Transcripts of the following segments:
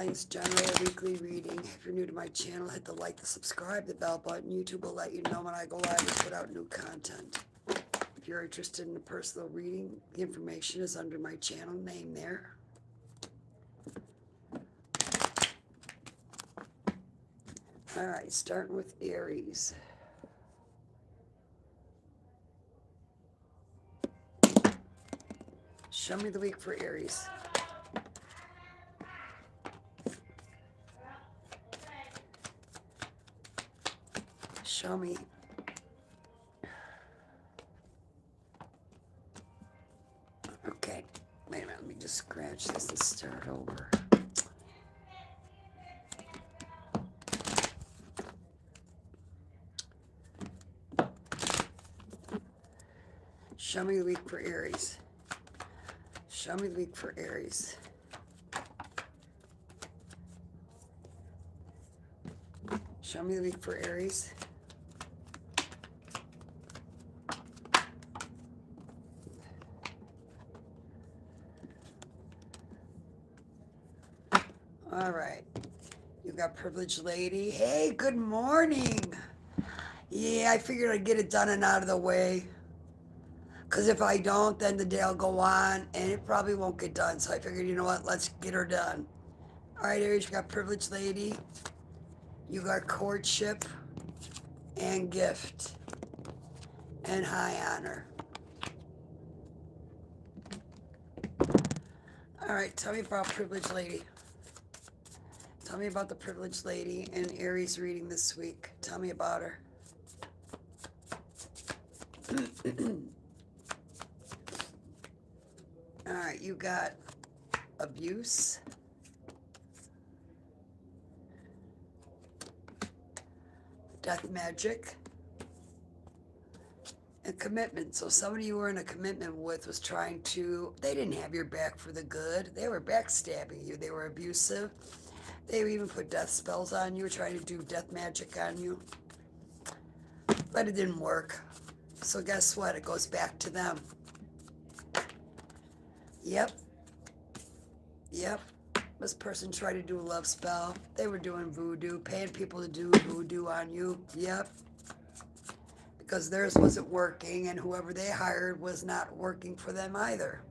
Thanks, generate a weekly reading. If you're new to my channel, hit the like, the subscribe, the bell button. YouTube will let you know when I go live and put out new content. If you're interested in a personal reading, the information is under my channel name there. All right, starting with Aries. Show me the week for Aries. Show me. Okay, wait a minute, let me just scratch this and start over. Show me the week for Aries. Show me the week for Aries. Show me the week for Aries. All right. You got Privileged Lady. Hey, good morning. Yeah, I figured I'd get it done and out of the way. Because if I don't, then the day will go on, and it probably won't get done. So I figured, you know what, let's get her done. All right, Aries, you got Privileged Lady. You got Courtship and Gift and High Honor. All right, tell me about Privileged Lady. Tell me about the Privileged Lady in Aries reading this week. Tell me about her. All right, you got abuse, death magic, and commitment. So somebody you were in a commitment with was trying to, they didn't have your back for the good. They were backstabbing you. They were abusive. They even put death spells on you, trying to do death magic on you. But it didn't work. So guess what? It goes back to them. Yep. Yep. This person tried to do a love spell. They were doing voodoo, paying people to do voodoo on you. Yep. Because theirs wasn't working, and whoever they hired was not working for them either.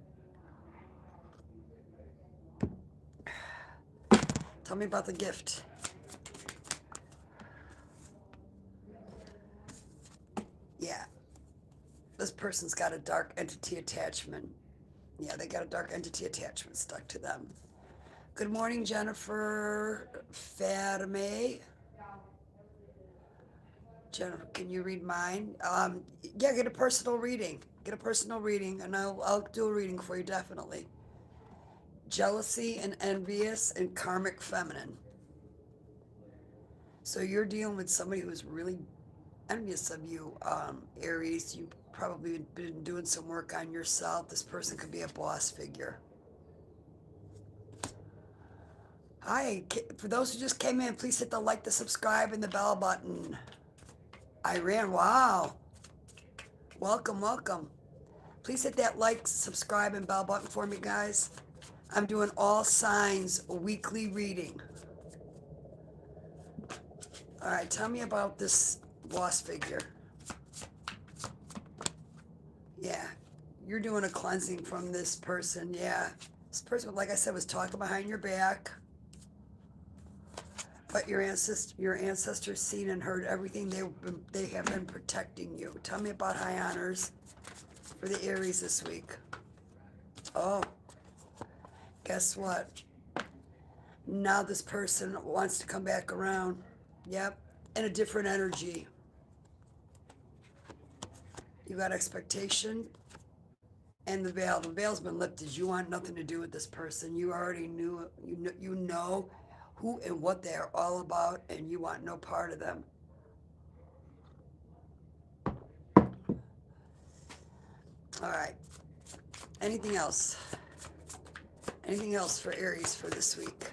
Tell me about the gift. Yeah. This person's got a dark entity attachment. Yeah, they got a dark entity attachment stuck to them. Good morning, Jennifer Fatime. Jennifer, can you read mine? Yeah, get a personal reading. Get a personal reading, and I'll do a reading for you, definitely. Jealousy and envious and karmic feminine. So you're dealing with somebody who's really envious of you, Aries. You've probably been doing some work on yourself. This person could be a boss figure. Hi, for those who just came in, please hit the like, the subscribe, and the bell button. Iran, wow. Welcome, welcome. Please hit that like, subscribe, and bell button for me, guys. I'm doing all signs weekly reading. All right, tell me about this boss figure. Yeah, you're doing a cleansing from this person. Yeah, this person, like I said, was talking behind your back. But your ancestors seen and heard everything. They have been protecting you. Tell me about high honors for the Aries this week. Oh, guess what? Now this person wants to come back around. Yep, in a different energy. You got expectation and the veil. The veil's been lifted. You want nothing to do with this person. You already knew. You know who and what they are all about, and you want no part of them. All right. Anything else? Anything else for Aries for this week?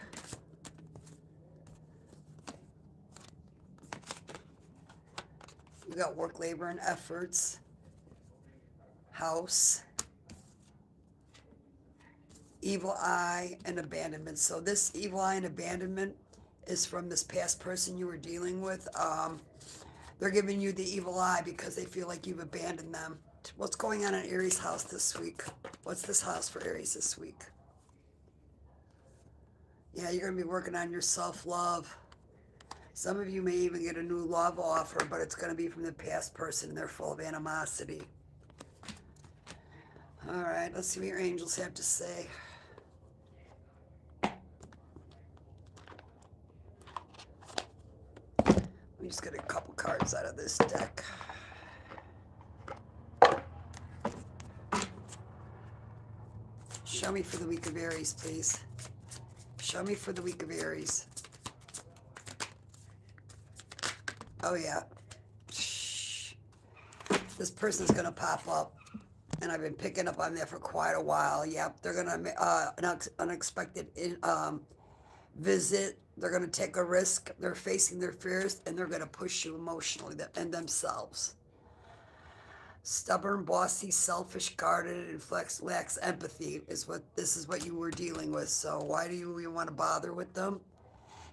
You got work, labor, and efforts. House. evil eye, and abandonment. So this evil eye and abandonment is from this past person you were dealing with. They're giving you the evil eye because they feel like you've abandoned them. What's going on in Aries' house this week? What's this house for Aries this week? Yeah, you're going to be working on your self-love. Some of you may even get a new love offer, but it's going to be from the past person, and they're full of animosity. All right, let's see what your angels have to say. Let me just get a couple cards out of this deck. Show me for the week of Aries, please. Show me for the week of Aries. Oh, yeah. Shh. This person's going to pop up. And I've been picking up on that for quite a while. Yep, they're going to, an unexpected visit. They're going to take a risk. They're facing their fears, and they're going to push you emotionally and themselves. Stubborn, bossy, selfish, guarded, and lacks empathy is what you were dealing with. So why do you even want to bother with them?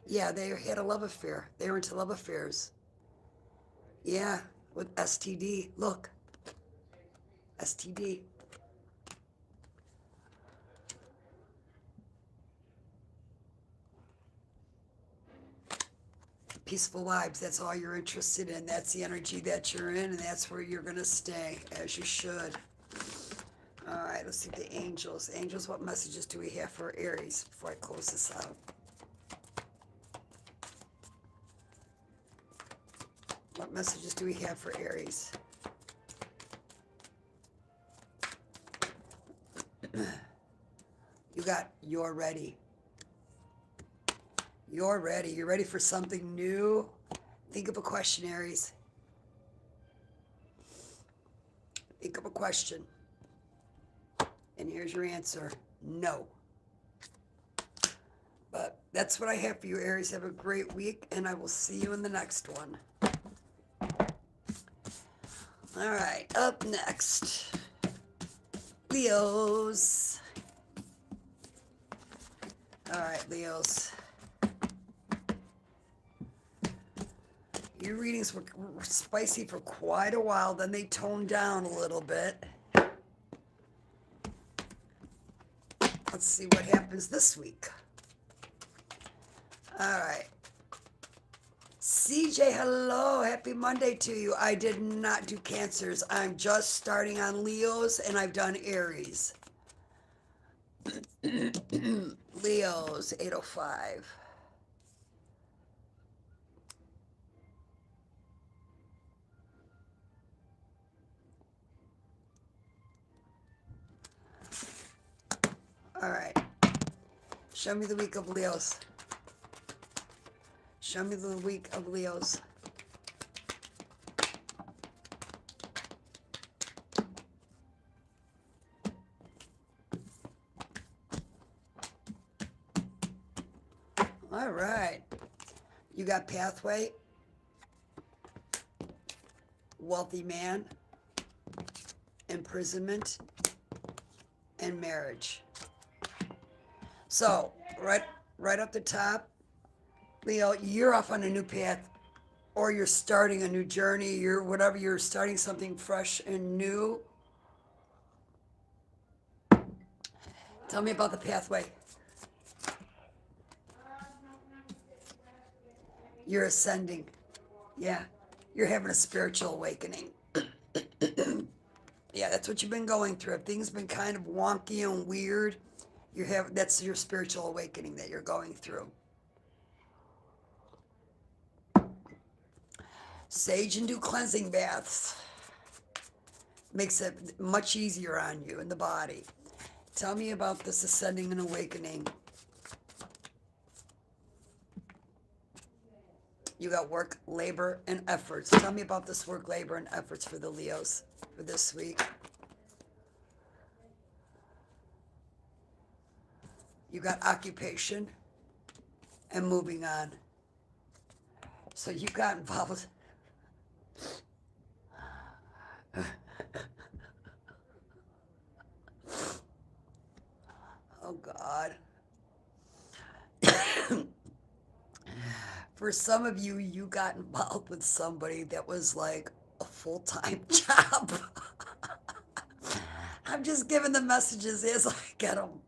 Yeah, they had a love affair. They were into love affairs. Yeah, with STD. Look. STD. Peaceful vibes, that's all you're interested in. That's the energy that you're in, and that's where you're going to stay, as you should. All right, let's see the angels. Angels, what messages do we have for Aries before I close this out? What messages do we have for Aries? You got, you're ready. You're ready. You're ready for something new. Think of a question, Aries. Think of a question. And here's your answer. No. But that's what I have for you, Aries. Have a great week, and I will see you in the next one. All right, up next, Leos. All right, Leos. Your readings were spicy for quite a while, then they toned down a little bit. Let's see what happens this week. All right. CJ, hello. Happy Monday to you. I did not do Cancers. I'm just starting on Leos, and I've done Aries. Leos, 805. All right. Show me the week of Leos. Show me the week of Leos. All right. You got pathway, wealthy man, imprisonment, and marriage. So, right up the top, Leo, you're off on a new path, or you're starting a new journey. You're starting something fresh and new. Tell me about the pathway. You're ascending. Yeah, you're having a spiritual awakening. Yeah, that's what you've been going through. If things been kind of wonky and weird, that's your spiritual awakening that you're going through. Sage and do cleansing baths. Makes it much easier on you in the body. Tell me about this ascending and awakening. You got work, labor, and efforts. Tell me about this work, labor, and efforts for the Leos for this week. You got occupation and moving on. So you got involved. Oh, God. For some of you, you got involved with somebody that was like a full-time job. I'm just giving the messages as I get them.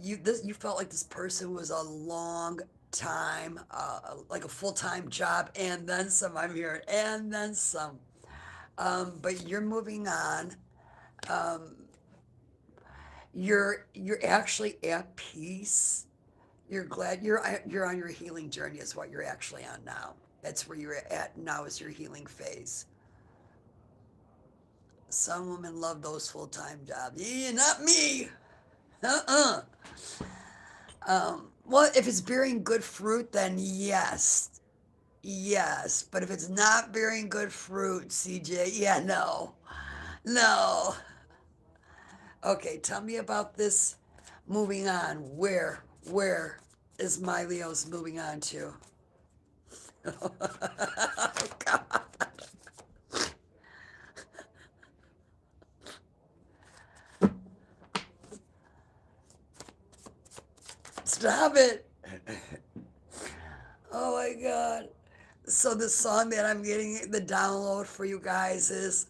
You felt like this person was a long time, like a full-time job, and then some. I'm hearing, and then some. But you're moving on. Um, you're actually at peace. You're glad you're on your healing journey is what you're actually on now. That's where you're at now is your healing phase. Some women love those full-time jobs. Yeah, not me. Uh-uh. Well, if it's bearing good fruit, then yes. Yes. But if it's not bearing good fruit, CJ, yeah, no. No. Okay, tell me about this moving on. Where is my Leo's moving on to? Oh, God. Stop it. Oh my God. So the song that I'm getting the download for you guys is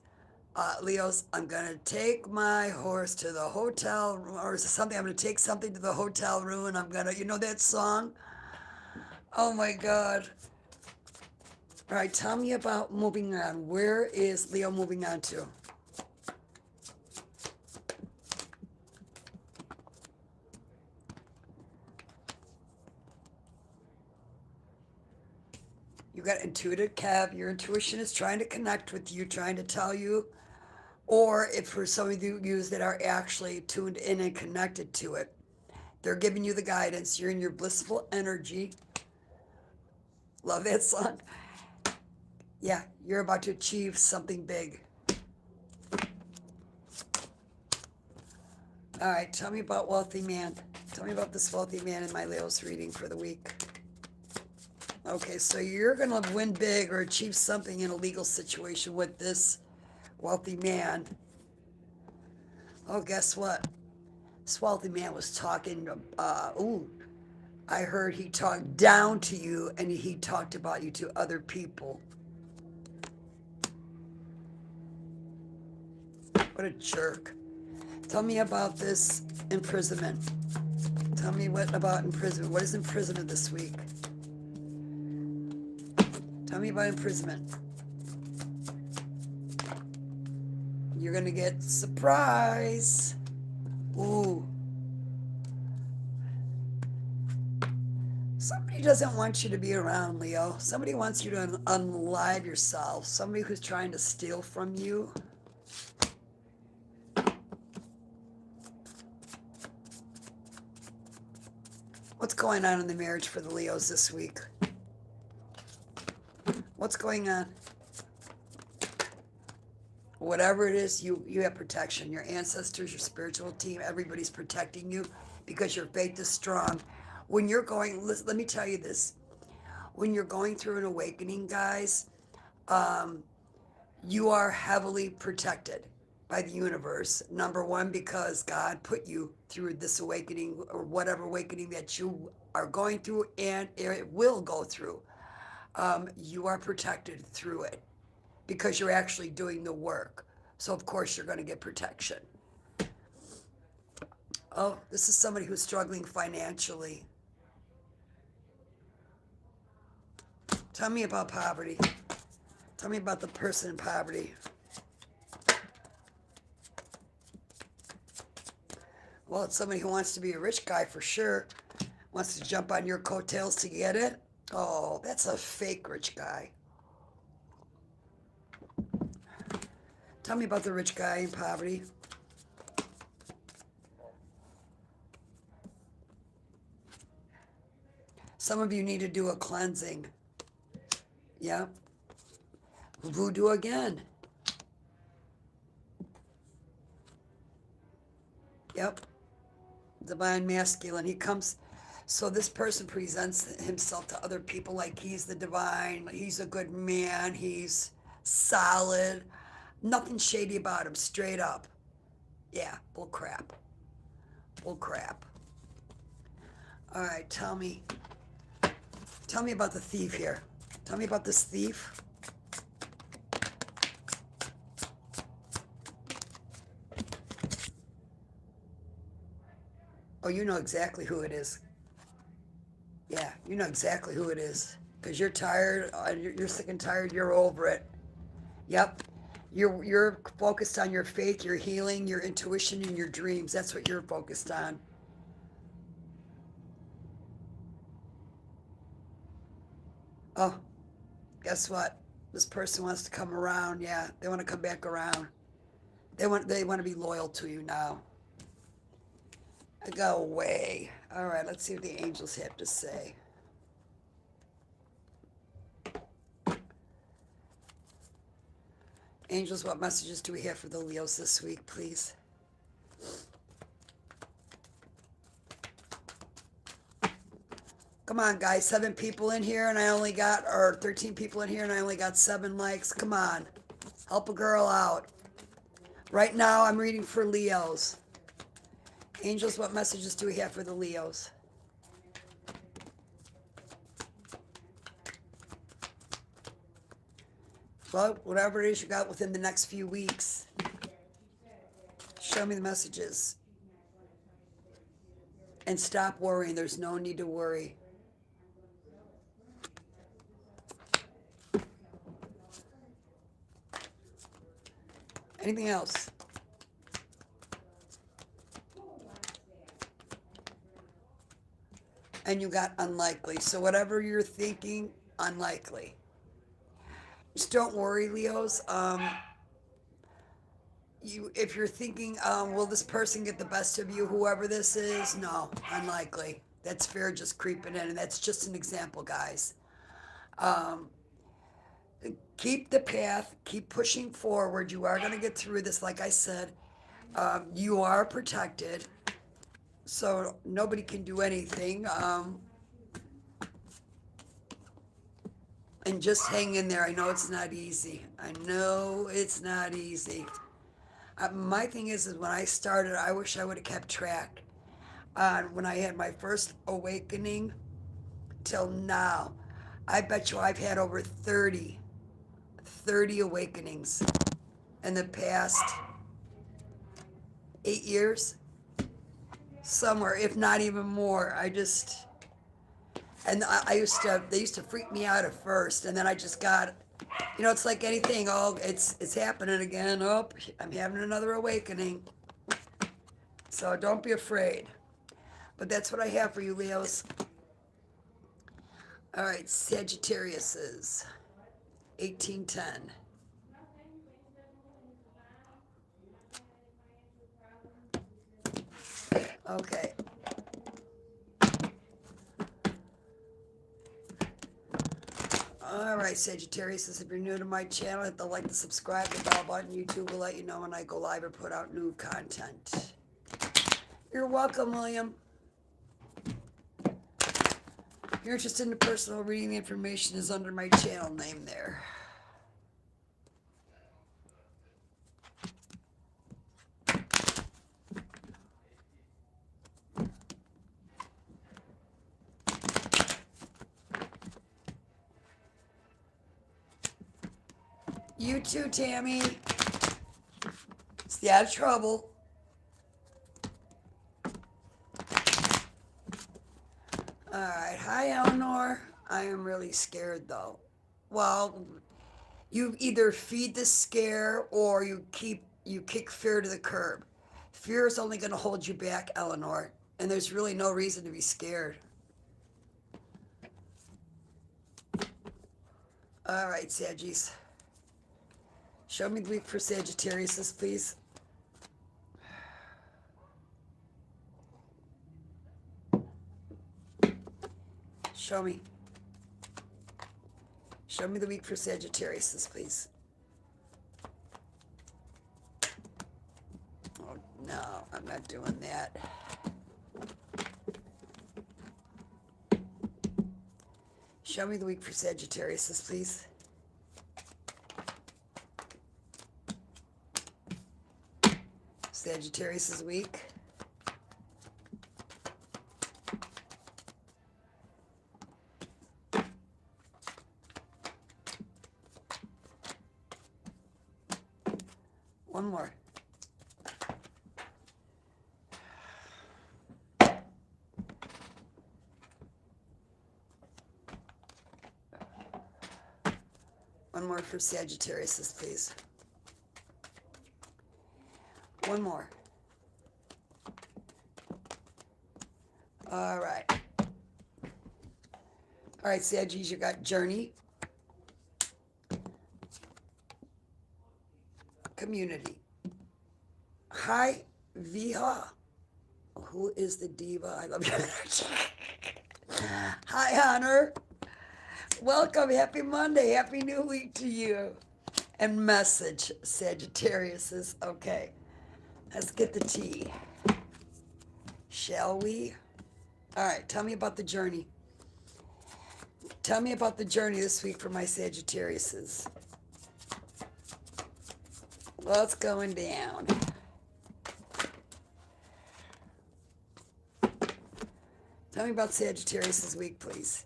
Leo's, I'm gonna take my horse to the hotel room or something. I'm gonna take something to the hotel room and I'm gonna, you know that song? Oh my God. All right, tell me about moving on. Where is Leo moving on to? You got intuitive Kev. Your intuition is trying to connect with you, trying to tell you, or if for some of you that are actually tuned in and connected to it, they're giving you the guidance. You're in your blissful energy. Love that song. Yeah, you're about to achieve something big. All right, tell me about wealthy man. Tell me about this wealthy man in my Leo's reading for the week. Okay, so you're going to win big or achieve something in a legal situation with this wealthy man. Oh, guess what? This wealthy man was talking, I heard he talked down to you and he talked about you to other people. What a jerk. Tell me about this imprisonment. Tell me what about imprisonment. What is imprisonment this week? Tell me about imprisonment. You're going to get surprise. Ooh. Somebody doesn't want you to be around, Leo. Somebody wants you to unalive yourself. Somebody who's trying to steal from you. What's going on in the marriage for the Leos this week? What's going on? Whatever it is, you have protection. Your ancestors, your spiritual team, everybody's protecting you because your faith is strong. When you're going, let me tell you this. When you're going through an awakening, guys, you are heavily protected by the universe. Number one, because God put you through this awakening or whatever awakening that you are going through and it will go through. You are protected through it because you're actually doing the work. So of course you're going to get protection. Oh, this is somebody who's struggling financially. Tell me about poverty. Tell me about the person in poverty. Well, it's somebody who wants to be a rich guy for sure. Wants to jump on your coattails to get it. Oh, that's a fake rich guy. Tell me about the rich guy in poverty. Some of you need to do a cleansing. Yeah. Voodoo again. Yep. Divine masculine. He comes. So this person presents himself to other people like he's the divine, he's a good man, he's solid. Nothing shady about him, straight up. Yeah, bull crap. Bull crap. All right, tell me. Tell me about the thief here. Tell me about this thief. Oh, you know exactly who it is. Yeah, you know exactly who it is. Because you're tired, you're sick and tired, you're over it. Yep. You're focused on your faith, your healing, your intuition, and your dreams. That's what you're focused on. Oh, guess what? This person wants to come around. Yeah, they want to come back around. They want to be loyal to you now. Go away. All right, let's see what the angels have to say. Angels, what messages do we have for the Leos this week, please? Come on, guys. 7 people in here, and I only got, or 13 people in here, and I only got 7 likes. Come on. Help a girl out. Right now, I'm reading for Leos. Angels, what messages do we have for the Leos? Well, whatever it is you got within the next few weeks. Show me the messages. And stop worrying. There's no need to worry. Anything else? And you got unlikely. So whatever you're thinking, unlikely. Just don't worry, Leos. If you're thinking, will this person get the best of you, whoever this is? No, unlikely. That's fear just creeping in, and that's just an example, guys. Um, keep the path, keep pushing forward. You are going to get through this, like I said. You are protected, so nobody can do anything. And just hang in there. I know it's not easy. I know it's not easy. My thing is when I started, I wish I would have kept track on when I had my first awakening till now. I bet you I've had over 30 awakenings in the past 8 years, somewhere, if not even more. They used to freak me out at first, and then I just got, it's like anything. Oh, it's happening again. Oh, I'm having another awakening. So don't be afraid. But that's what I have for you, Leos. All right, Sagittariuses, 1810. Okay. All right, Sagittarius, if you're new to my channel, hit the like, the subscribe, the bell button. YouTube will let you know when I go live or put out new content. You're welcome, William. If you're interested in the personal reading, the information is under my channel name there. You too, Tammy. Stay out of trouble. Alright, hi Eleanor. I am really scared though. Well, you either feed the scare or you kick fear to the curb. Fear is only going to hold you back, Eleanor, and there's really no reason to be scared. Alright, Saggies. Show me the week for Sagittarius, please. Show me. Show me the week for Sagittarius, please. Oh, no, I'm not doing that. Show me the week for Sagittarius, please. Sagittarius' week. One more. One more for Sagittarius, please. One more. All right. All right, Saggies, you got Journey, Community. Hi, Viha. Who is the diva? I love your energy. Hi, Honor. Welcome. Happy Monday. Happy New Week to you. And message, Sagittarius is okay. Let's get the tea. Shall we? All right. Tell me about the journey. Tell me about the journey this week for my Sagittariuses. What's going down? Tell me about Sagittarius this week, please.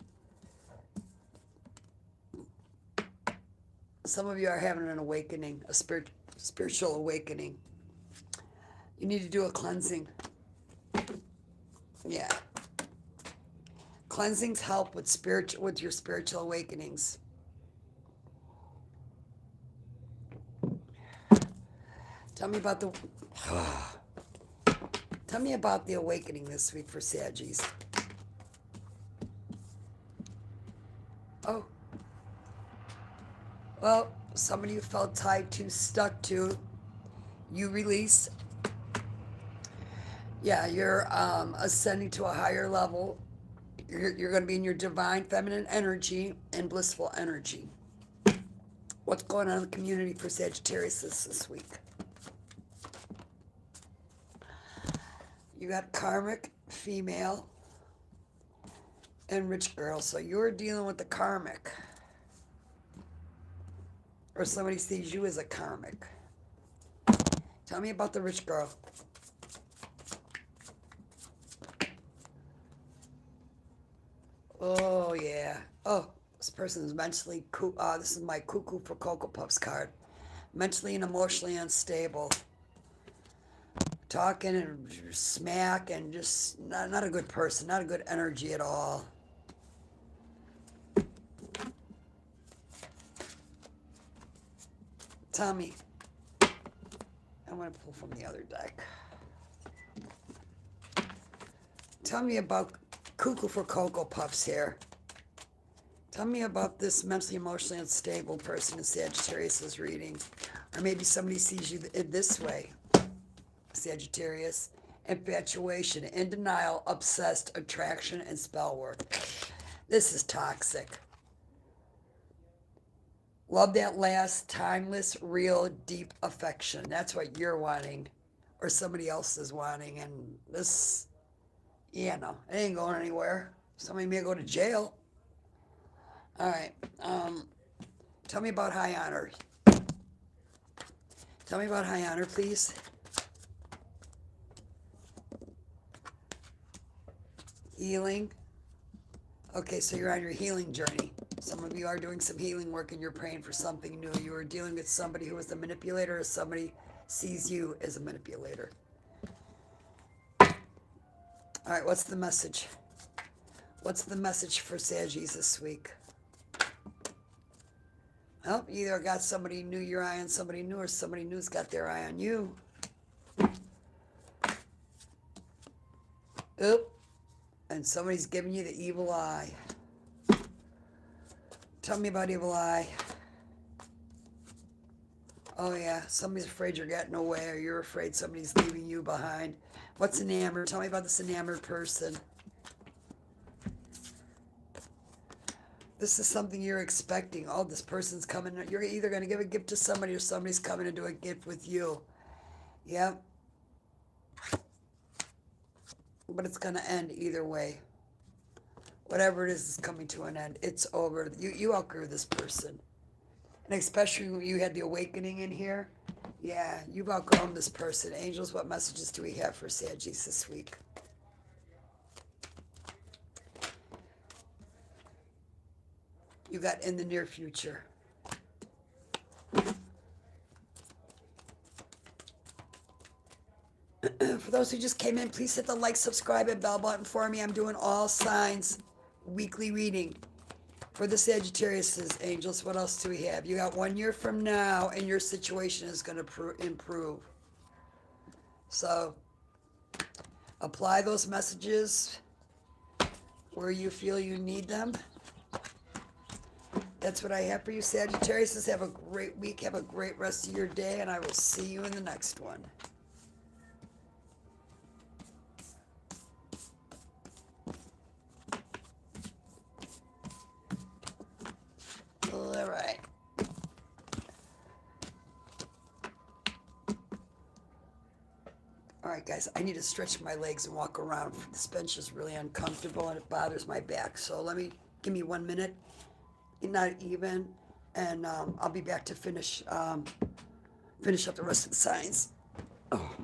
Some of you are having an awakening, a spiritual awakening. You need to do a cleansing. Yeah. Cleansings help with your spiritual awakenings. Tell me about the awakening this week for Saggies. Oh. Well, somebody you felt tied to, stuck to, you release. Yeah, you're ascending to a higher level. You're going to be in your divine feminine energy and blissful energy. What's going on in the community for Sagittarius this week? You got karmic, female, and rich girl. So you're dealing with the karmic. Or somebody sees you as a karmic. Tell me about the rich girl. Oh, yeah. Oh, this person is mentally, this is my Cuckoo for Cocoa Puffs card. Mentally and emotionally unstable. Talking and smack and just not a good person, not a good energy at all. Tell me. I'm going to pull from the other deck. Tell me about Cuckoo for Cocoa Puffs here. Tell me about this mentally, emotionally unstable person in Sagittarius' reading. Or maybe somebody sees you this way, Sagittarius. Infatuation, in denial, obsessed, attraction, and spell work. This is toxic. Love that lasts, timeless, real, deep affection. That's what you're wanting. Or somebody else is wanting. And this, yeah, no, it ain't going anywhere. Somebody may go to jail. All right. Tell me about High Honor. Tell me about High Honor, please. Healing. Okay, so you're on your healing journey. Some of you are doing some healing work and you're praying for something new. You are dealing with somebody who is a manipulator or somebody sees you as a manipulator. All right, what's the message? What's the message for Saggies this week? Well, you either got somebody new your eye on somebody new or somebody new's got their eye on you. Oop. And somebody's giving you the evil eye. Tell me about evil eye. Oh yeah, somebody's afraid you're getting away or you're afraid somebody's leaving you behind. What's enamored? Tell me about this enamored person. This is something you're expecting. Oh, this person's coming. You're either going to give a gift to somebody or somebody's coming to do a gift with you. Yep. But it's going to end either way. Whatever it is coming to an end. It's over. You outgrew this person. And especially when you had the awakening in here. Yeah, you've outgrown this person. Angels, what messages do we have for Saggies this week? You got in the near future. For those who just came in, please hit the like, subscribe, and bell button for me. I'm doing all signs weekly reading for the Sagittarius angels. What else do we have? You got 1 year from now, and your situation is going to improve. So apply those messages where you feel you need them. That's what I have for you, Sagittarius. Have a great week. Have a great rest of your day, and I will see you in the next one. All right. All right, guys, I need to stretch my legs and walk around. This bench is really uncomfortable, and it bothers my back. So give me 1 minute, not even, and I'll be back to finish up the rest of the signs. Oh.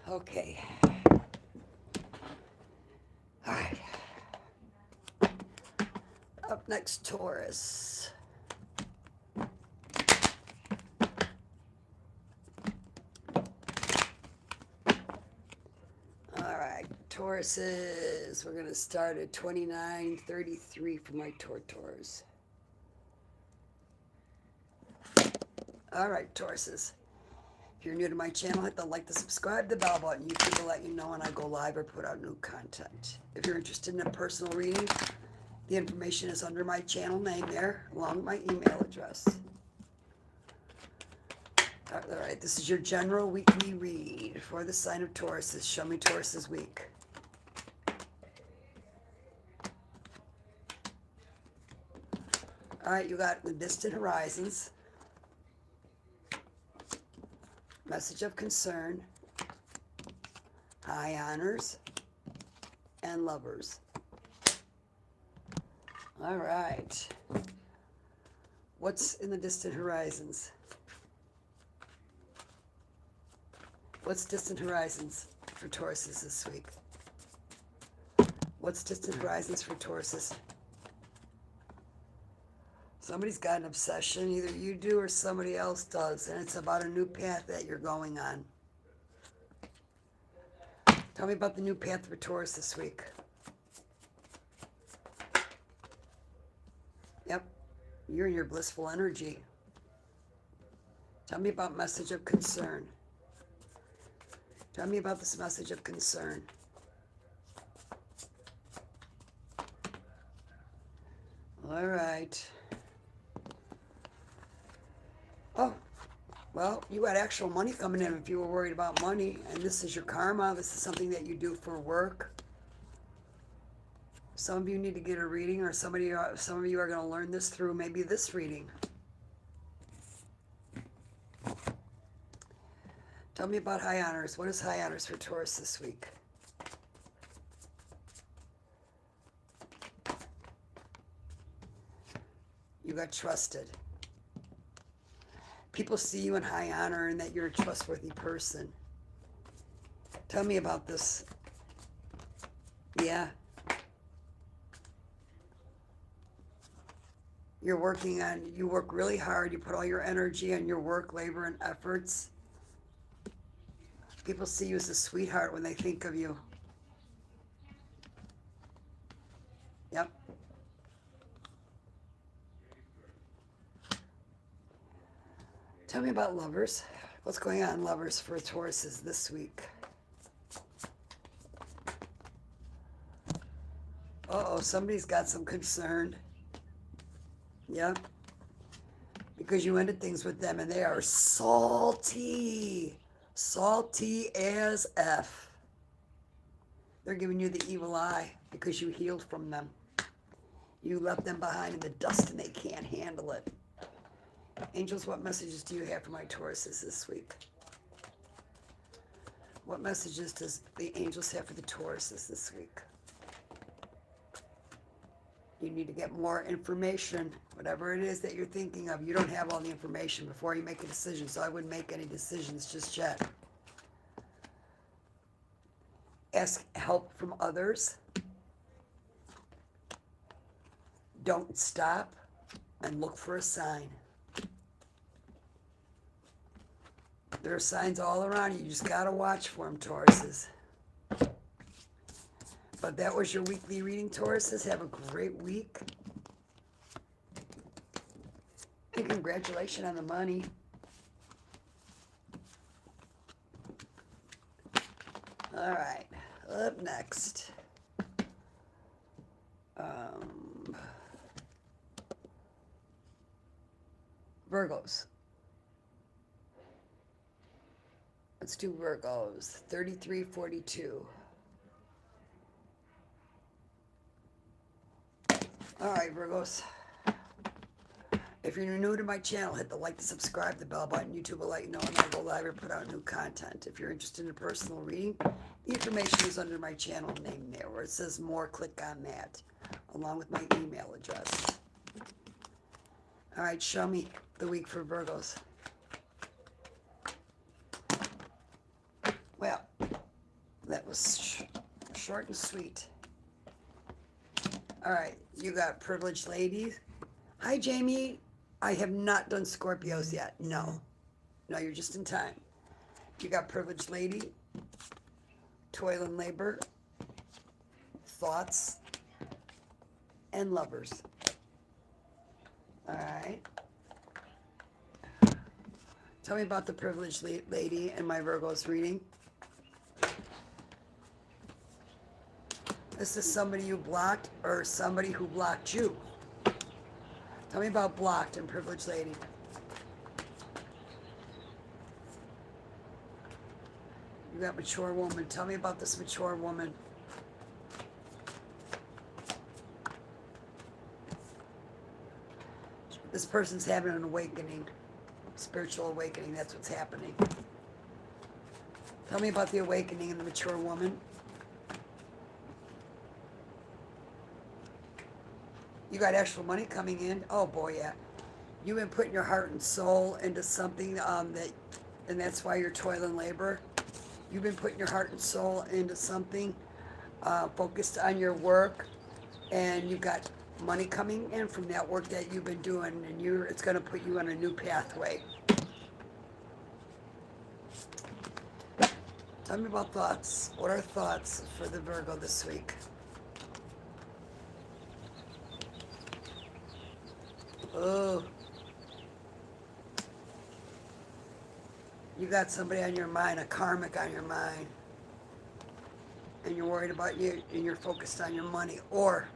Okay. All right. Up next, Taurus. All right, Tauruses. We're going to start at 29:33 for my Taurs. All right, Tauruses. If you're new to my channel, hit the like, the subscribe, the bell button. YouTube will let you know when I go live or put out new content. If you're interested in a personal reading, the information is under my channel name there, along with my email address. All right, this is your general weekly read for the sign of Taurus. Show me Taurus's week. All right, you got the distant horizons, message of concern, high honors, and Lovers. All right. What's in the distant horizons? What's distant horizons for Tauruses this week? What's distant horizons for Tauruses? Somebody's got an obsession, either you do or somebody else does, and it's about a new path that you're going on. Tell me about the new path for Taurus this week. Yep, you're in your blissful energy. Tell me about message of concern. Tell me about this message of concern. All right. Oh, well, you got actual money coming in if you were worried about money, and this is your karma. This is something that you do for work. Some of you need to get a reading, or some of you are going to learn this through maybe this reading. Tell me about high honors. What is high honors for Taurus this week? You got trusted. People see you in high honor and that you're a trustworthy person. Tell me about this. Yeah. You work really hard. You put all your energy on your work, labor, and efforts. People see you as a sweetheart when they think of you. Yep. Tell me about Lovers. What's going on, Lovers, for Tauruses this week? Uh-oh, somebody's got some concern. Yep. Because you ended things with them and they are salty. Salty as F. They're giving you the evil eye because you healed from them. You left them behind in the dust and they can't handle it. Angels, what messages do you have for my Tauruses this week? What messages does the angels have for the Tauruses this week? You need to get more information, whatever it is that you're thinking of. You don't have all the information before you make a decision, so I wouldn't make any decisions just yet. Ask help from others. Don't stop and look for a sign. There are signs all around you. You just got to watch for them, Tauruses. But that was your weekly reading, Tauruses. Have a great week. And congratulations on the money. All right. Up next. Virgos. Let's do Virgos. 3342. All right, Virgos. If you're new to my channel, hit the like, the subscribe, the bell button. YouTube will let you know when I go live or put out new content. If you're interested in a personal reading, the information is under my channel name there. Where it says more, click on that, along with my email address. All right, show me the week for Virgos. Well, that was short and sweet. All right, you got privileged ladies. Hi, Jamie. I have not done Scorpios yet. No, you're just in time. You got privileged lady, toil and labor, thoughts, and lovers. All right. Tell me about the privileged lady in my Virgos reading. This is somebody you blocked or somebody who blocked you. Tell me about blocked and privileged lady. You got mature woman. Tell me about this mature woman. This person's having an awakening. Spiritual awakening. That's what's happening. Tell me about the awakening in the mature woman. You got actual money coming in. Oh boy, yeah. You've been putting your heart and soul into something and that's why you're toiling labor. You've been putting your heart and soul into something, focused on your work, and you've got money coming in from that work that you've been doing, and it's going to put you on a new pathway. Tell me about thoughts. What are thoughts for the Virgo this week? Oh, you got somebody on your mind, a karmic on your mind, and you're worried about you, and you're focused on your money, or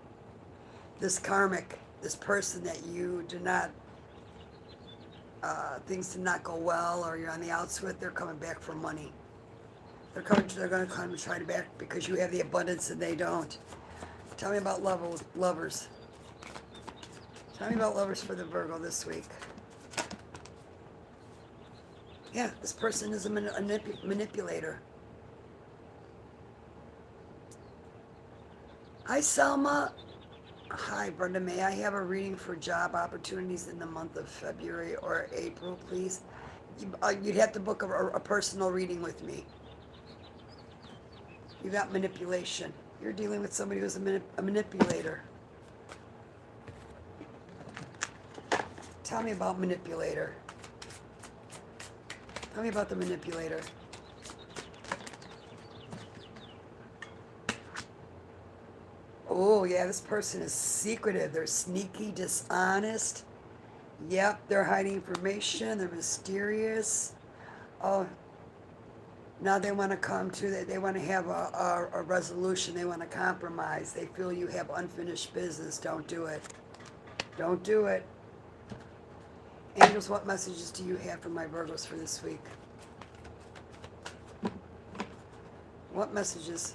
this karmic, this person that you did not, things did not go well, or you're on the outs with, they're coming back for money. They're going to come and try to back because you have the abundance and they don't. Tell me about lovers. Tell me about lovers for the Virgo this week. Yeah, this person is a manipulator. Hi, Selma. Hi, Brenda. May I have a reading for job opportunities in the month of February or April, please? You'd have to book a personal reading with me. You got manipulation. You're dealing with somebody who's a manipulator. Tell me about manipulator. Tell me about the manipulator. Oh, yeah, this person is secretive. They're sneaky, dishonest. Yep, they're hiding information. They're mysterious. Oh, now they want to come to that. They want to have a resolution. They want to compromise. They feel you have unfinished business. Don't do it. Don't do it. Angels, what messages do you have for my Virgos for this week? What messages?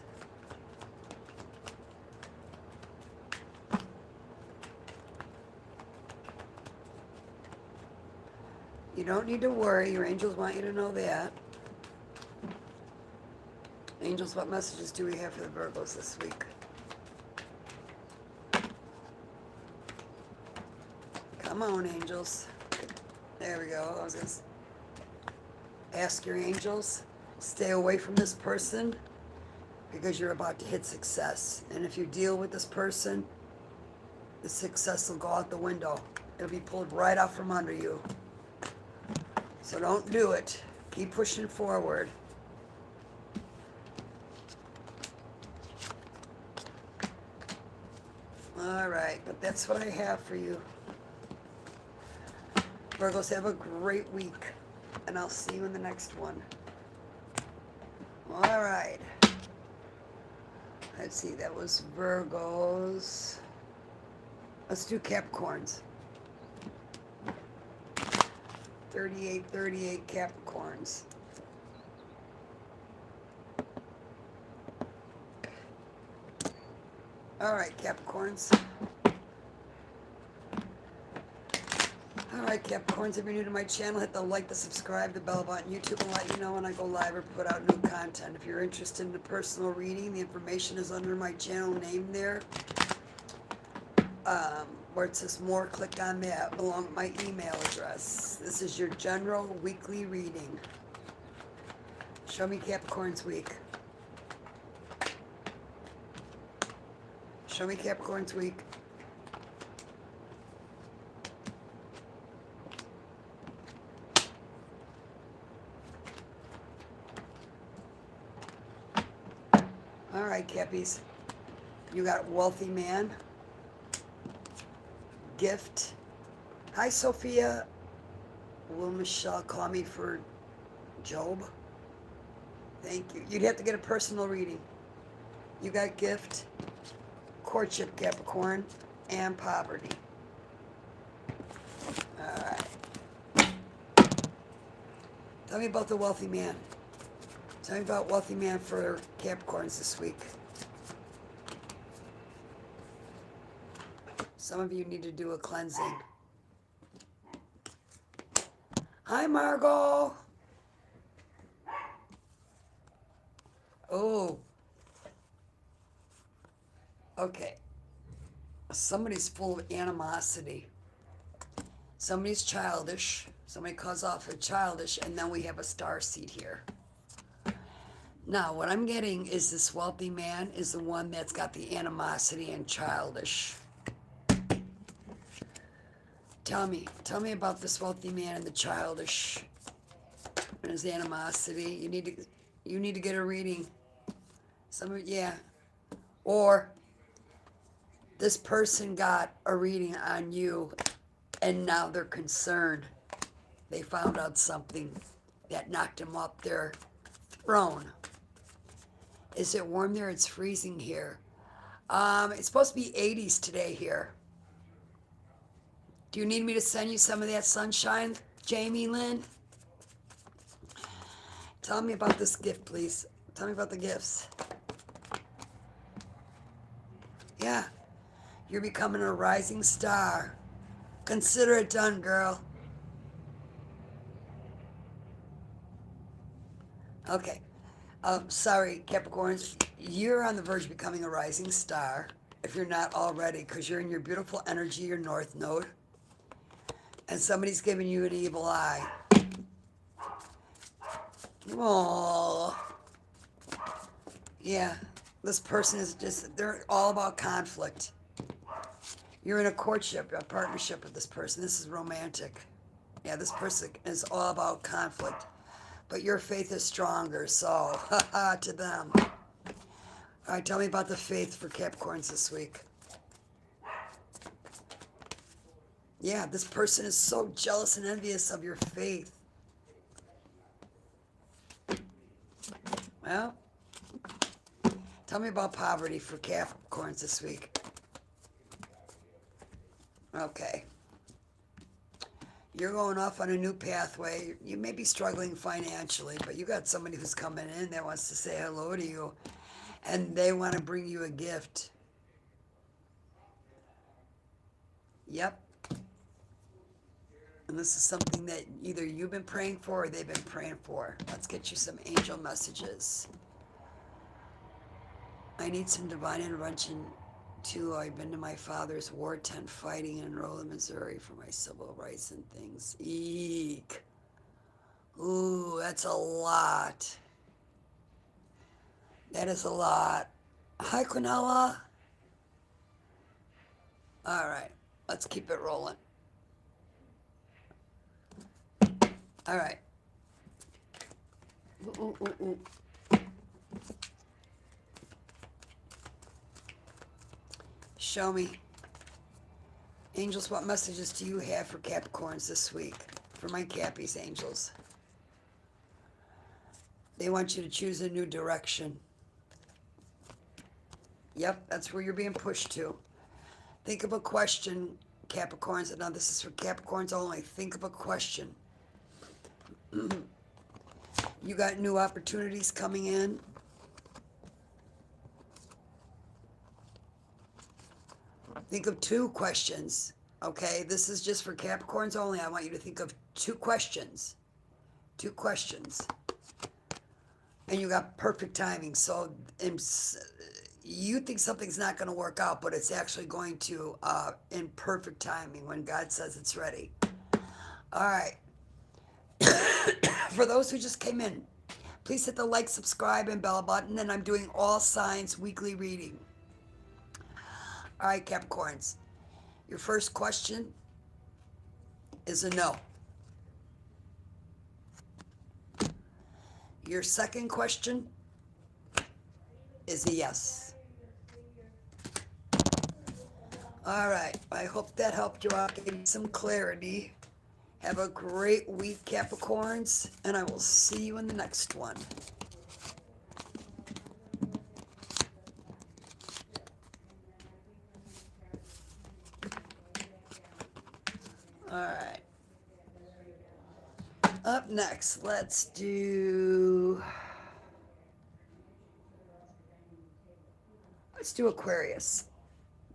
You don't need to worry. Your angels want you to know that. Angels, what messages do we have for the Virgos this week? Come on, angels. There we go. I was going to ask your angels, stay away from this person because you're about to hit success. And if you deal with this person, the success will go out the window. It'll be pulled right out from under you. So don't do it. Keep pushing forward. All right, but that's what I have for you. Virgos, have a great week, and I'll see you in the next one. All right. Let's see, that was Virgos. Let's do Capricorns. 38 Capricorns. All right, Capricorns. All right, Capricorns, if you're new to my channel, hit the like, the subscribe, the bell button. YouTube will let you know when I go live or put out new content. If you're interested in a personal reading, the information is under my channel name there. Where it says more, click on that along with my email address. This is your general weekly reading. Show me Capricorn's week. Show me Capricorn's week. All right, Cappies. You got wealthy man. Gift. Hi, Sophia. Will Michelle call me for Job? Thank you. You'd have to get a personal reading. You got gift, courtship, Capricorn, and poverty. All right. Tell me about the wealthy man. Tell me about wealthy man for Capricorns this week. Some of you need to do a cleansing. Hi, Margot. Oh. Okay. Somebody's full of animosity. Somebody's childish. Somebody calls off a childish, and then we have a star seed here. Now, what I'm getting is this wealthy man is the one that's got the animosity and childish. Tell me about this wealthy man and the childish and his animosity. You need to get a reading. Yeah. Or this person got a reading on you and now they're concerned. They found out something that knocked them off their throne. Is it warm there? It's freezing here. It's supposed to be 80s today here. Do you need me to send you some of that sunshine, Jamie Lynn? Tell me about this gift, please. Tell me about the gifts. Yeah. You're becoming a rising star. Consider it done, girl. Okay. Sorry, Capricorns. You're on the verge of becoming a rising star, if you're not already, because you're in your beautiful energy, your north node, and somebody's giving you an evil eye. Oh, yeah. This person is just, they're all about conflict. You're in a courtship, a partnership with this person. This is romantic. Yeah, this person is all about conflict. But your faith is stronger, so haha to them. All right, tell me about the faith for Capricorns this week. Yeah, this person is so jealous and envious of your faith. Well, tell me about poverty for Capricorns this week. Okay. You're going off on a new pathway. You may be struggling financially, but you got somebody who's coming in that wants to say hello to you, and they want to bring you a gift. Yep. And this is something that either you've been praying for or they've been praying for. Let's get you some angel messages. I need some divine intervention too. I've been to my father's war tent fighting in Rolla, Missouri for my civil rights and things. Eek. Ooh, that's a lot. That is a lot. Hi, Quinella. All right, let's keep it rolling. All right. Ooh, ooh, ooh. Show me. Angels, what messages do you have for Capricorns this week? For my Cappies, angels. They want you to choose a new direction. Yep, that's where you're being pushed to. Think of a question, Capricorns. Now, this is for Capricorns only. Think of a question. You got new opportunities coming in. Think of two questions, okay? This is just for Capricorns only. I want you to think of two questions. Two questions. And you got perfect timing. So you think something's not going to work out, but it's actually going to in perfect timing when God says it's ready. All right. For those who just came in, please hit the like, subscribe, and bell button. And I'm doing all signs weekly reading. All right, Capricorns. Your first question is a no. Your second question is a yes. All right. I hope that helped you out, gave you some clarity. Have a great week, Capricorns, and I will see you in the next one. All right. Up next, let's do Aquarius.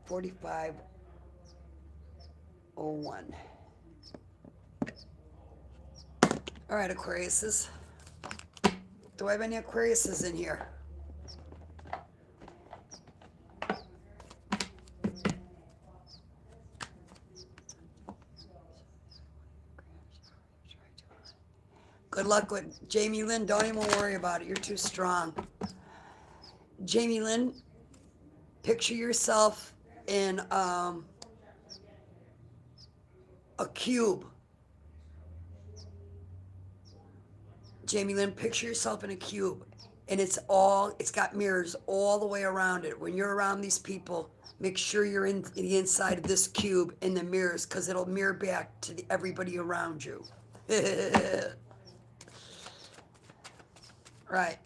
4501. All right, Aquariuses. Do I have any Aquariuses in here? Good luck with Jamie Lynn. Don't even worry about it. You're too strong. Jamie Lynn, picture yourself in a cube. Jamie Lynn, picture yourself in a cube. And it's got mirrors all the way around it. When you're around these people, make sure you're in the inside of this cube in the mirrors, because it'll mirror back to everybody around you. Right.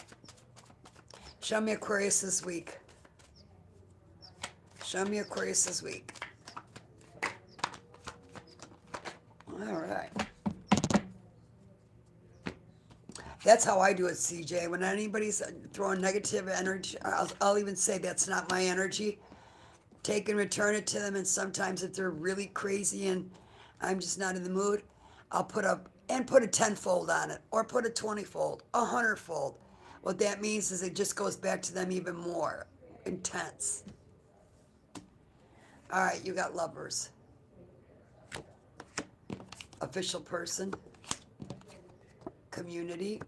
Show me Aquarius this week. Show me Aquarius this week. All right. That's how I do it, CJ. When anybody's throwing negative energy, I'll even say that's not my energy. Take and return it to them. And sometimes if they're really crazy and I'm just not in the mood, I'll put a 10-fold on it, or put a 20-fold, a 100-fold. What that means is it just goes back to them even more intense. All right, you got lovers. Official person. Community.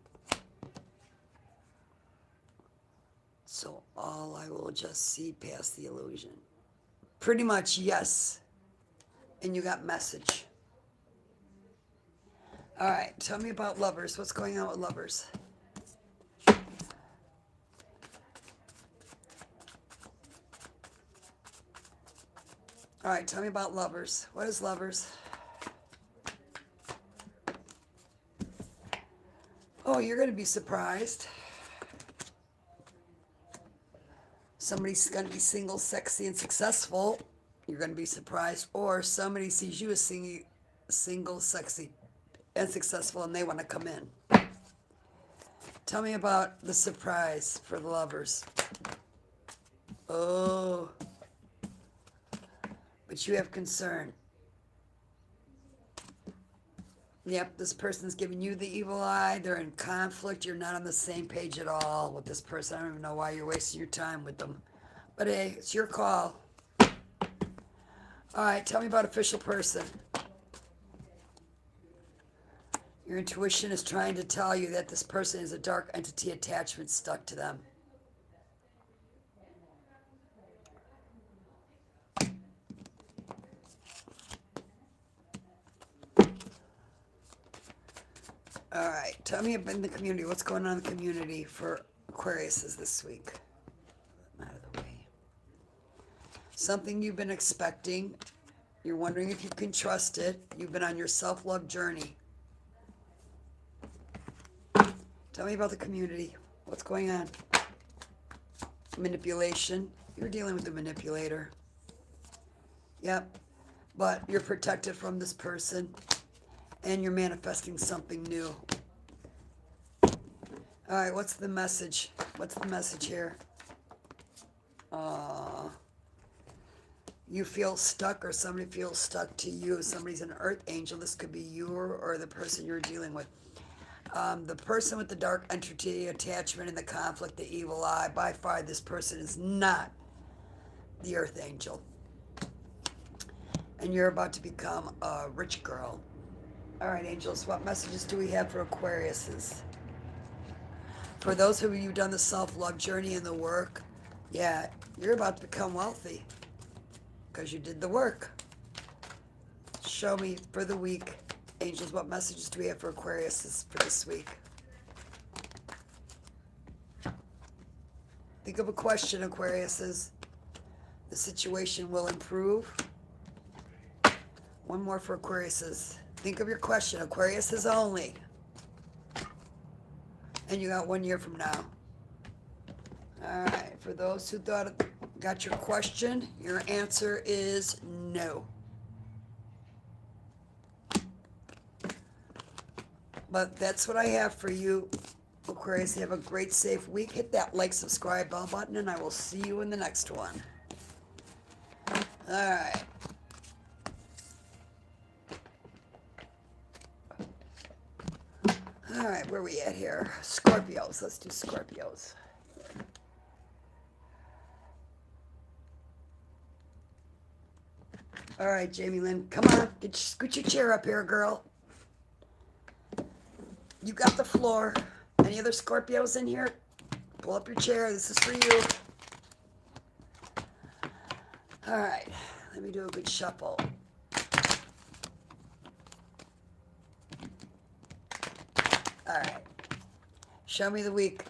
So all I will just see past the illusion. Pretty much, yes. And you got message. All right, tell me about lovers. What's going on with lovers? All right, tell me about lovers. What is lovers? Oh, you're going to be surprised. Somebody's going to be single, sexy, and successful. You're going to be surprised. Or somebody sees you as single, sexy, and successful, and they want to come in. Tell me about the surprise for the lovers. Oh. But you have concern. Yep, this person's giving you the evil eye. They're in conflict. You're not on the same page at all with this person. I don't even know why you're wasting your time with them. But hey, it's your call. All right, tell me about official person. Your intuition is trying to tell you that this person is a dark entity attachment stuck to them. All right, tell me about the community. What's going on in the community for Aquariuses this week? Out of the way. Something you've been expecting. You're wondering if you can trust it. You've been on your self-love journey. Tell me about the community. What's going on? Manipulation. You're dealing with a manipulator. Yep. But you're protected from this person. And you're manifesting something new. All right, what's the message? What's the message here? You feel stuck, or somebody feels stuck to you. Somebody's an earth angel. This could be you or the person you're dealing with. The person with the dark entity attachment and the conflict, the evil eye, by far this person is not the earth angel. And you're about to become a rich girl. All right, angels, what messages do we have for Aquariuses? For those of you who've done the self-love journey and the work, yeah, you're about to become wealthy because you did the work. Show me for the week. Angels, what messages do we have for Aquariuses for this week? Think of a question, Aquariuses. The situation will improve. One more for Aquariuses. Think of your question, Aquariuses only. And you got 1 year from now. All right, for those who got your question, your answer is no. But that's what I have for you, Aquarius. Have a great, safe week. Hit that like, subscribe, bell button, and I will see you in the next one. All right. All right, where are we at here? Scorpios. Let's do Scorpios. All right, Jamie Lynn. Come on. Scoot your chair up here, girl. You got the floor. Any other Scorpios in here? Pull up your chair. This is for you. All right. Let me do a good shuffle. All right. Show me the week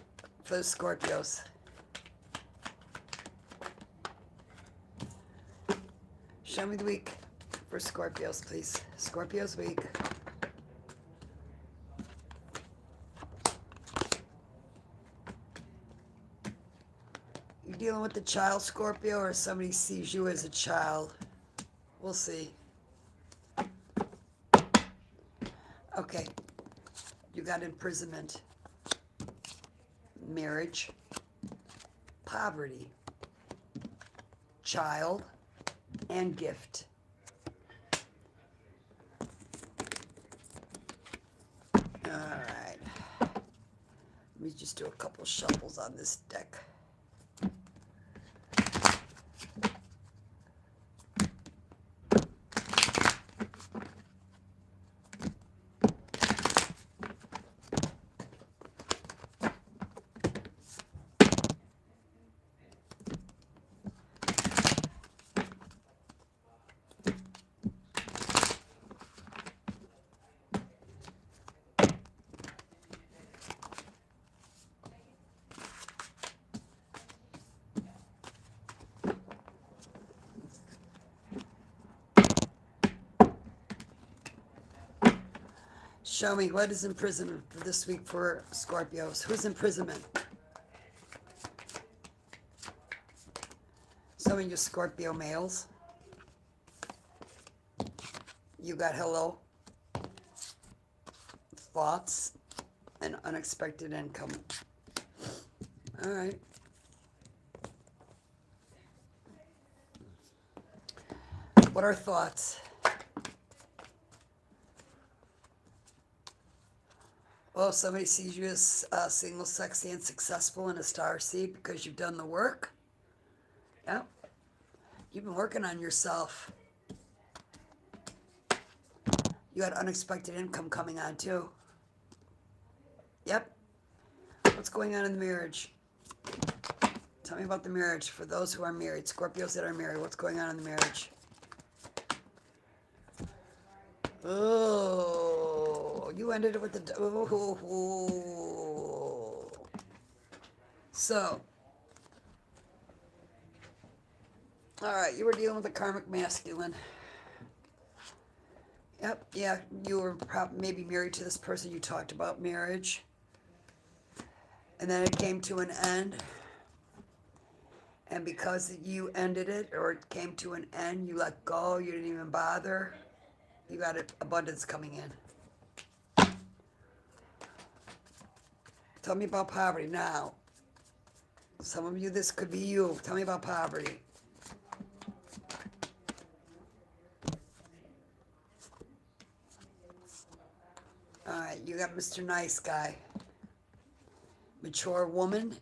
for the Scorpios. Show me the week for Scorpios, please. Scorpios week. You dealing with the child Scorpio, or somebody sees you as a child? We'll see. Okay. You got imprisonment, marriage, poverty, child, and gift. All right. Let me just do a couple shuffles on this deck. Show me what is imprisonment for this week for Scorpios. Who's imprisonment? Some of you Scorpio males. You got hello, thoughts, and unexpected income. All right. What are thoughts? Well, somebody sees you as single, sexy, and successful in a star seed because you've done the work. Yeah. You've been working on yourself. You had unexpected income coming on, too. Yep. What's going on in the marriage? Tell me about the marriage for those who are married. Scorpios that are married. What's going on in the marriage? Oh, you ended it with the... Oh. So, all right, you were dealing with a karmic masculine. Yep, yeah, you were maybe married to this person. You talked about marriage. And then it came to an end. And because you ended it, or it came to an end, you let go, you didn't even bother. You got abundance coming in. Tell me about poverty now. Some of you, this could be you. Tell me about poverty. All right, you got Mr. Nice Guy. Mature woman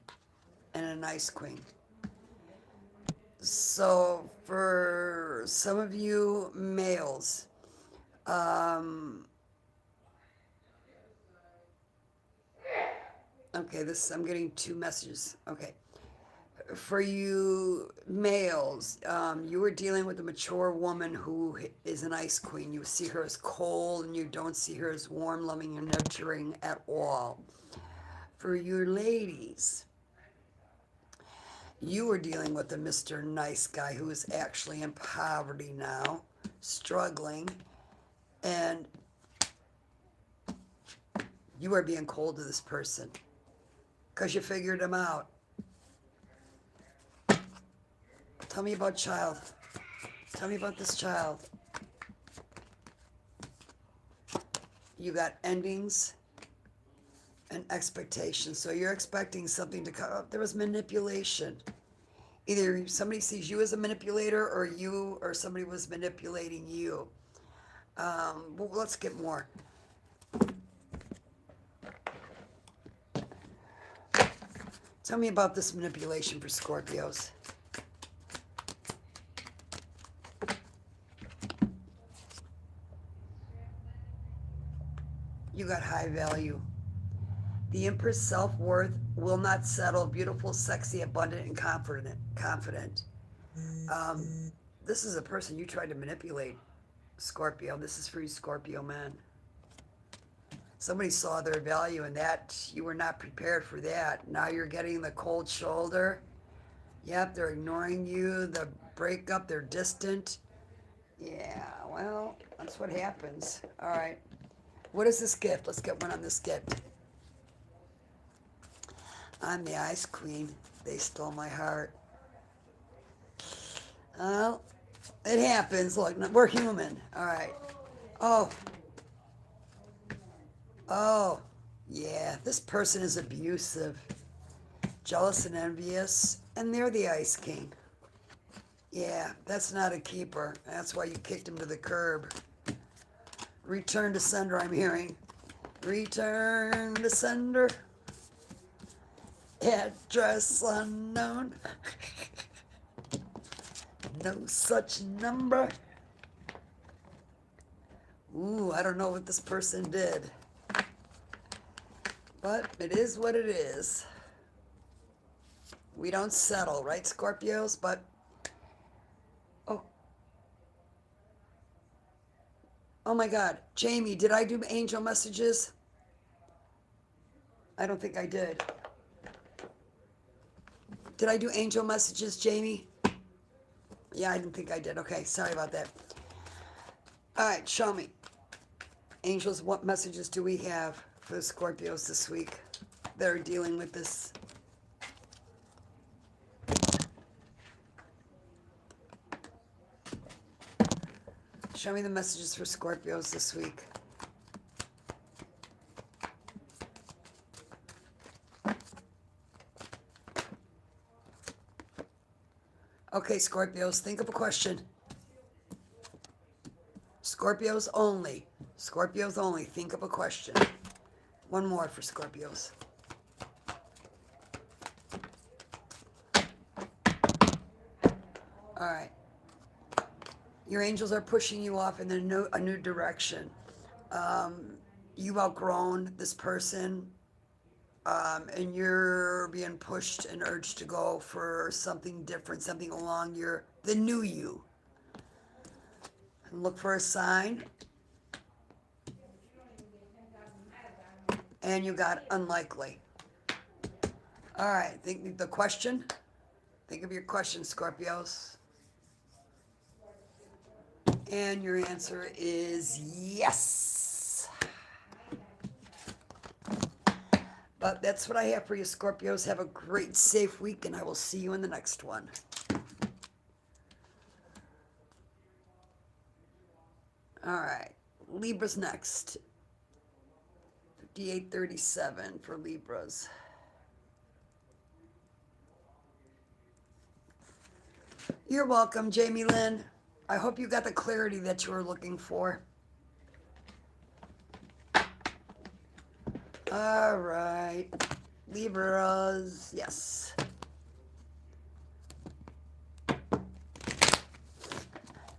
and a nice queen. So for some of you males, okay, I'm getting two messages. Okay. For you males, you were dealing with a mature woman who is an ice queen. You see her as cold and you don't see her as warm, loving, and nurturing at all. For you ladies, you were dealing with a Mr. Nice Guy who is actually in poverty now, struggling, and you are being cold to this person because you figured him out. Tell me about child. Tell me about this child. You got endings and expectations. So you're expecting something to come up. There was manipulation. Either somebody sees you as a manipulator, or you or somebody was manipulating you. Well, let's get more. Tell me about this manipulation for Scorpios. You got high value. The Empress self-worth will not settle. Beautiful, sexy, abundant, and confident. Um, this is a person you tried to manipulate, Scorpio. This is for you, Scorpio man. Somebody saw their value in that. You were not prepared for that. Now you're getting the cold shoulder. Yep, they're ignoring you. The breakup, they're distant. Yeah, well, that's what happens. All right. What is this gift? Let's get one on this gift. I'm the Ice Queen. They stole my heart. Well, it happens. Look, we're human. All right. Oh. Oh. Yeah, this person is abusive, jealous, and envious, and they're the Ice King. Yeah, that's not a keeper. That's why you kicked him to the curb. Return to sender, I'm hearing. Return to sender. Address unknown. No such number. Ooh, I don't know what this person did. But it is what it is. We don't settle, right, Scorpios? But, oh my God. Jamie, did I do angel messages? I don't think I did. Did I do angel messages, Jamie? Yeah, I didn't think I did. Okay, sorry about that. All right, show me. Angels, what messages do we have for the Scorpios this week that are dealing with this? Show me the messages for Scorpios this week. Okay, Scorpios, think of a question. Scorpios only. Scorpios only. Think of a question. One more for Scorpios. All right. Your angels are pushing you off in a new direction. You've outgrown this person, and you're being pushed and urged to go for something different, something along the new you. And look for a sign. And you got unlikely. All right, think the question. Think of your question, Scorpios. And your answer is yes. But that's what I have for you, Scorpios. Have a great, safe week, and I will see you in the next one. All right, Libra's next. 5837 for Libras. You're welcome, Jamie Lynn. I hope you got the clarity that you were looking for. All right. Libras, yes.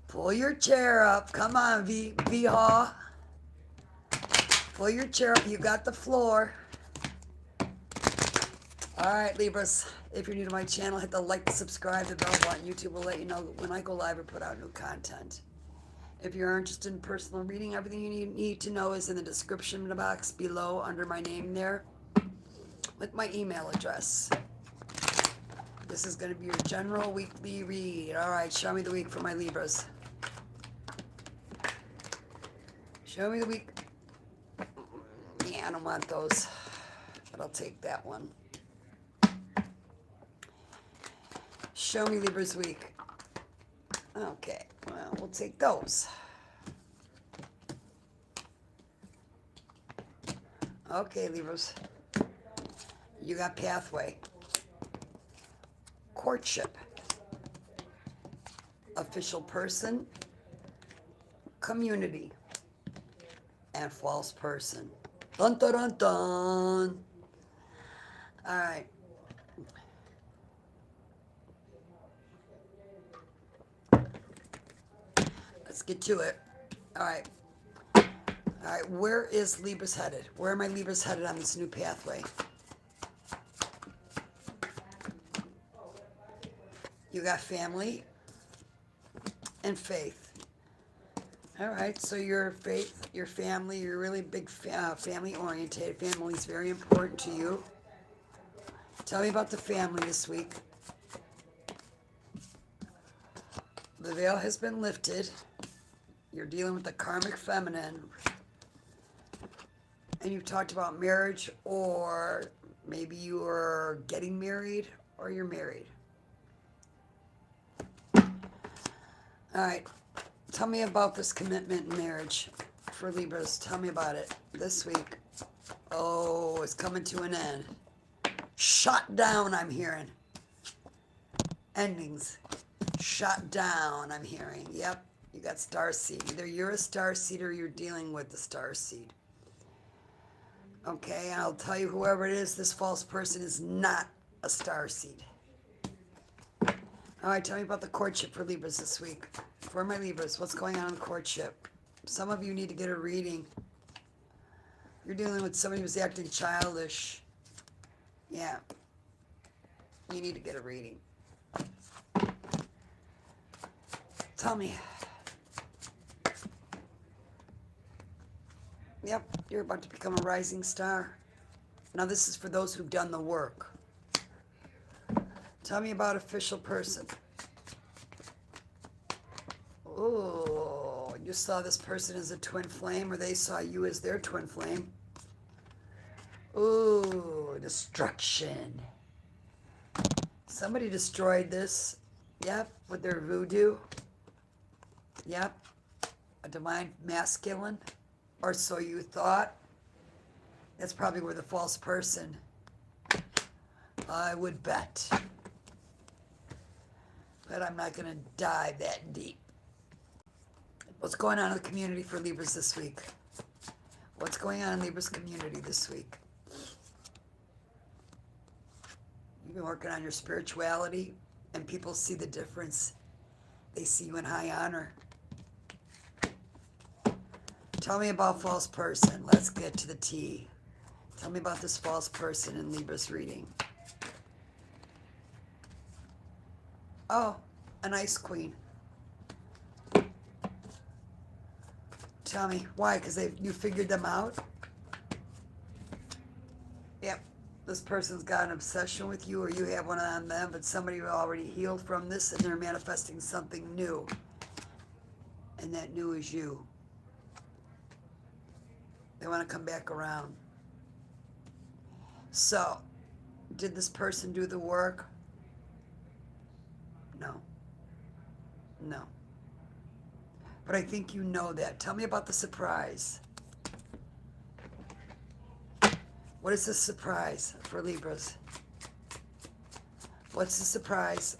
Pull your chair up. Come on, V-Haw. Pull your chair up. You got the floor. All right, Libras. If you're new to my channel, hit the like, subscribe, the bell button. YouTube will let you know when I go live or put out new content. If you're interested in personal reading, everything you need to know is in the description box below under my name there with my email address. This is going to be your general weekly read. All right, show me the week for my Libras. Show me the week. Yeah, I don't want those, but I'll take that one. Show me Libra's week. Okay, well, we'll take those. Okay, Libras. You got pathway. Courtship. Official person. Community. And false person. Dun dun dun dun. All right. Let's get to it. All right. All right, where is Libra's headed? Where are my Libras headed on this new pathway? You got family and faith. All right, so your faith, your family, you're really big family oriented. Family is very important to you. Tell me about the family this week. The veil has been lifted. You're dealing with the karmic feminine. And you've talked about marriage, or maybe you're getting married or you're married. All right. Tell me about this commitment in marriage for Libras. Tell me about it this week. Oh, it's coming to an end. Shut down, I'm hearing. Endings. Shut down, I'm hearing. Yep, you got starseed. Either you're a starseed or you're dealing with the starseed. Okay, and I'll tell you, whoever it is, this false person is not a starseed. All right, tell me about the courtship for Libras this week. For my Libras, what's going on in courtship? Some of you need to get a reading. You're dealing with somebody who's acting childish. Yeah. You need to get a reading. Tell me. Yep, you're about to become a rising star. Now this is for those who've done the work. Tell me about official person. Oh, you saw this person as a twin flame, or they saw you as their twin flame. Ooh, destruction. Somebody destroyed this. Yep, with their voodoo. Yep, a divine masculine, or so you thought. That's probably where the false person, I would bet. But I'm not going to dive that deep. What's going on in the community for Libras this week? What's going on in Libra's community this week? You've been working on your spirituality, and people see the difference. They see you in high honor. Tell me about false person. Let's get to the tea. Tell me about this false person in Libra's reading. Oh, an ice queen. Tell me, why? Because you figured them out? Yep. This person's got an obsession with you, or you have one on them, but somebody already healed from this, and they're manifesting something new. And that new is you. They want to come back around. So, did this person do the work? No. No. But I think you know that. Tell me about the surprise. What is the surprise for Libras? What's the surprise?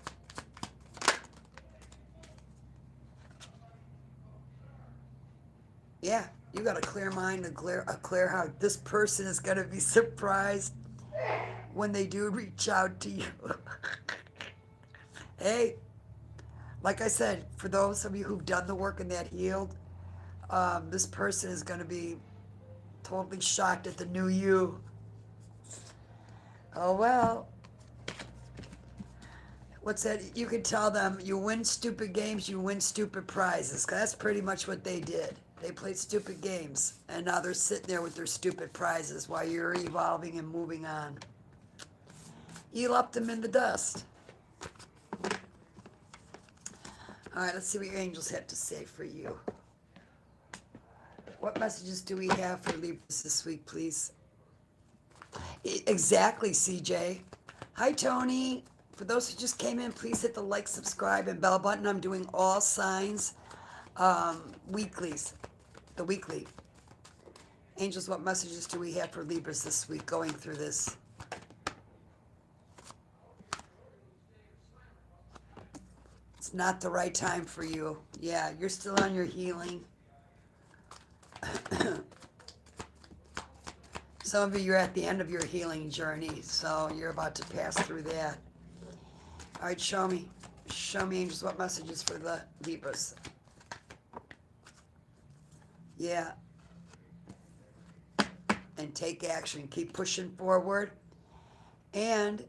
Yeah, you got a clear mind, a clear heart. This person is going to be surprised when they do reach out to you. Hey, like I said, for those of you who've done the work and that healed, this person is going to be totally shocked at the new you. Oh, well. What's that? You can tell them you win stupid games, you win stupid prizes. 'Cause that's pretty much what they did. They played stupid games, and now they're sitting there with their stupid prizes while you're evolving and moving on. You left them in the dust. All right, let's see what your angels have to say for you. What messages do we have for Libras this week, please? Exactly, CJ. Hi, Tony. For those who just came in, please hit the like, subscribe, and bell button. I'm doing all signs weeklies, the weekly. Angels, what messages do we have for Libras this week going through this? It's not the right time for you. Yeah, you're still on your healing. Some of you, you're at the end of your healing journey, so you're about to pass through that. All right, show me. Show me, angels, what messages for the Libras. Yeah. and take action. Keep pushing forward. And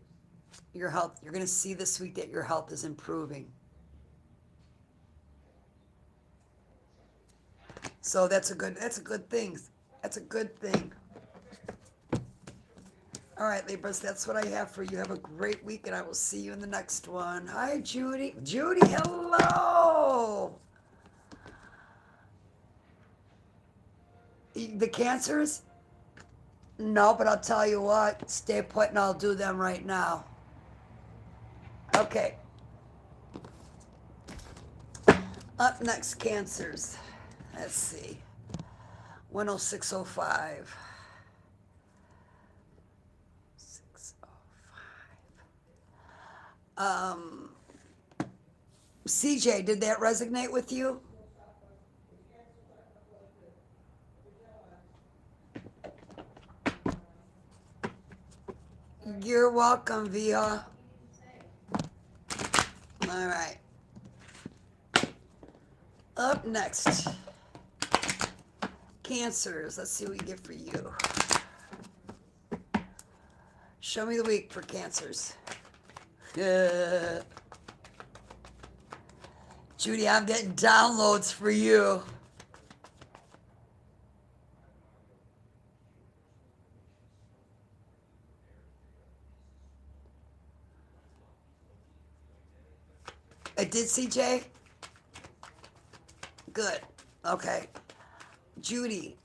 your health, you're going to see this week that your health is improving. So that's a good thing. That's a good thing. All right, Libras, that's what I have for you. Have a great week, and I will see you in the next one. Hi, Judy. Judy, hello. The Cancers? No, but I'll tell you what. Stay put, and I'll do them right now. Okay. Up next, Cancers. Let's see. 10605. 605. CJ, did that resonate with you? You're welcome, Via. All right. Up next, Cancers. Let's see what we get for you. Show me the week for Cancers. Judy, I'm getting downloads for you. I did, CJ? Good. Okay. Judy.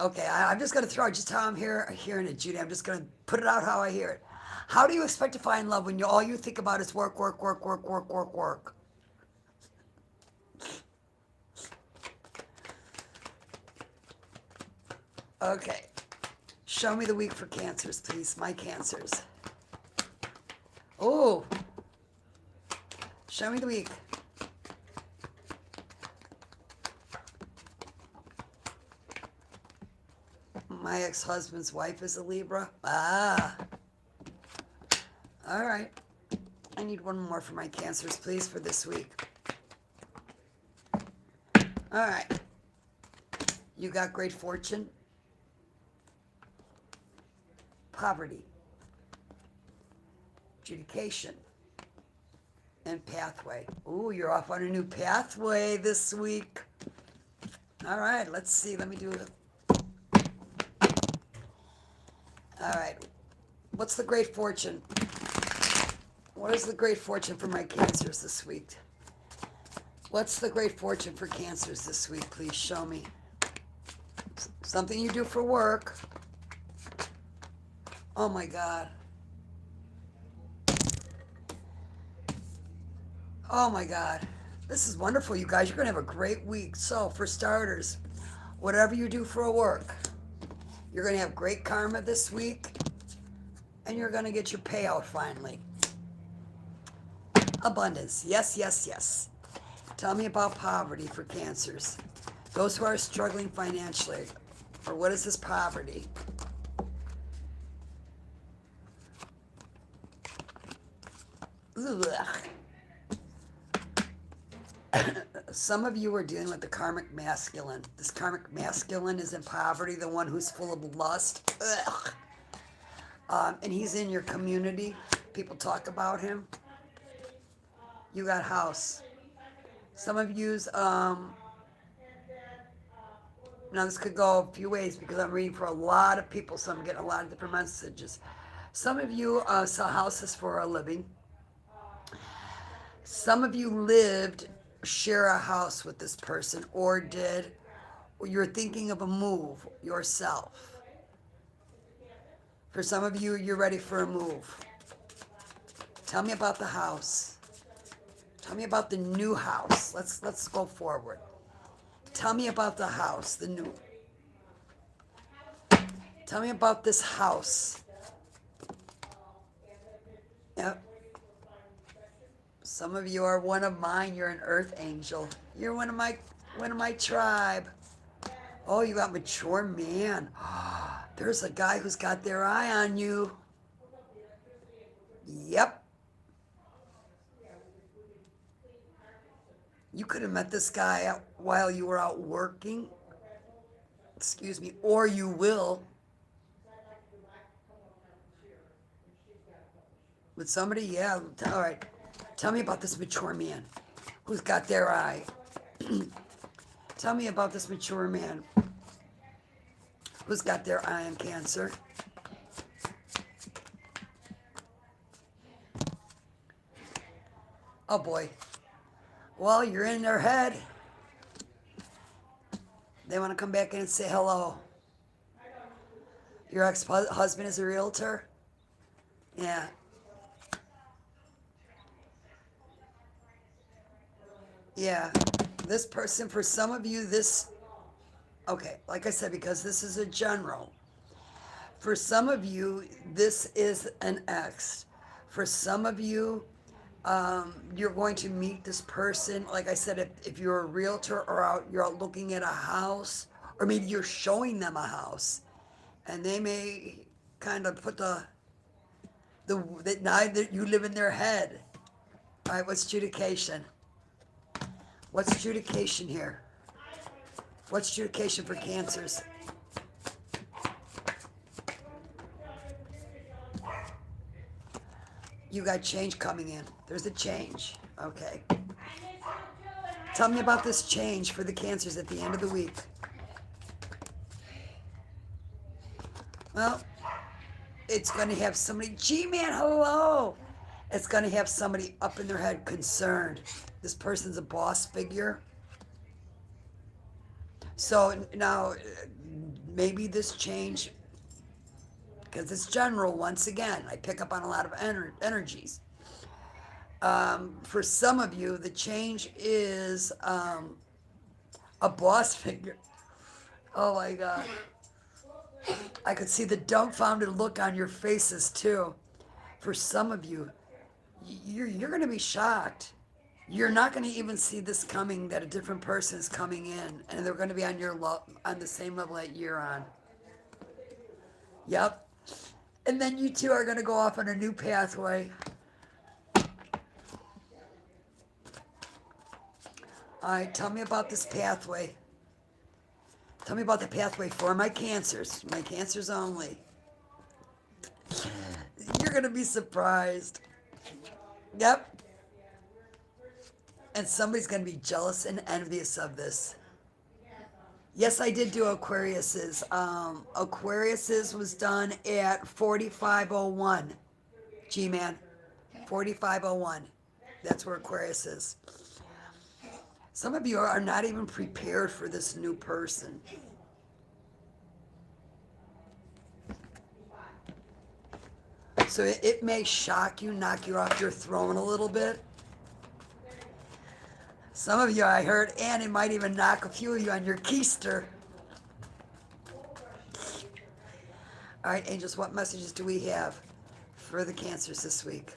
Okay, I'm just going to throw it just how I'm hearing it, Judy. I'm just going to put it out how I hear it. How do you expect to find love when all you think about is work, work, work, work, work, work, work? Okay. Show me the week for Cancers, please. My Cancers. Oh. Show me the week. My ex-husband's wife is a Libra. Ah. All right. I need one more for my Cancers, please, for this week. All right. You got great fortune. Poverty. Adjudication. And pathway. Ooh, you're off on a new pathway this week. All right, let's see. Let me do it. All right. What's the great fortune? What is the great fortune for my Cancers this week? What's the great fortune for Cancers this week? Please show me. Something you do for work. Oh my God. Oh my God. This is wonderful, you guys. You're going to have a great week. So, for starters, whatever you do for work, you're going to have great karma this week, and you're going to get your payout finally. Abundance. Yes, yes, yes. Tell me about poverty for Cancers. Those who are struggling financially. Or what is this poverty? Ugh. Some of you are dealing with the karmic masculine. This karmic masculine is in poverty, the one who's full of lust. And he's in your community. People talk about him. You got house. Some of you's, now this could go a few ways because I'm reading for a lot of people, so I'm getting a lot of different messages. Some of you sell houses for a living. Some of you share a house with this person, or you're thinking of a move yourself. For some of you, you're ready for a move. Tell me about the house. Tell me about the new house. Let's go forward. Tell me about the house, the new. Tell me about this house. Yep. Some of you are one of mine. You're an earth angel. You're one of my tribe. Oh, you got mature man. There's a guy who's got their eye on you. Yep. You could have met this guy while you were out working, excuse me, or you will with somebody. Yeah, all right. Tell me about this mature man who's got their eye. Tell me about this mature man who's got their eye on Cancer. Oh boy. Well, you're in their head. They want to come back in and say hello. Your ex-husband is a realtor? Yeah. Yeah. This person, for some of you, this, okay, like I said, because this is a general. For some of you, this is an ex. For some of you, you're going to meet this person. Like I said, if you're a realtor or you're out looking at a house, or maybe you're showing them a house, and they may kind of put that now that you live in their head. All right, what's adjudication? What's adjudication here? What's adjudication for Cancers? You got change coming in. There's a change. Okay. Tell me about this change for the Cancers at the end of the week. Well, it's going to have somebody, G-Man, hello. It's going to have somebody up in their head concerned. This person's a boss figure. So now, maybe this change, because it's general, once again, I pick up on a lot of energies. For some of you, the change is a boss figure. Oh my God. I could see the dumbfounded look on your faces too. For some of you, you're going to be shocked. You're not going to even see this coming, that a different person is coming in, and they're going to be on on the same level that you're on. Yep. And then you two are going to go off on a new pathway. All right, tell me about this pathway. Tell me about the pathway for my Cancers only. You're going to be surprised. Yep. And somebody's going to be jealous and envious of this. Yes, I did do Aquarius's. Aquarius's was done at 4501. G-Man. 4501. That's where Aquarius is. Some of you are not even prepared for this new person. So it may shock you, knock you off your throne a little bit. Some of you, I heard, and it might even knock a few of you on your keister. All right, angels, what messages do we have for the Cancers this week?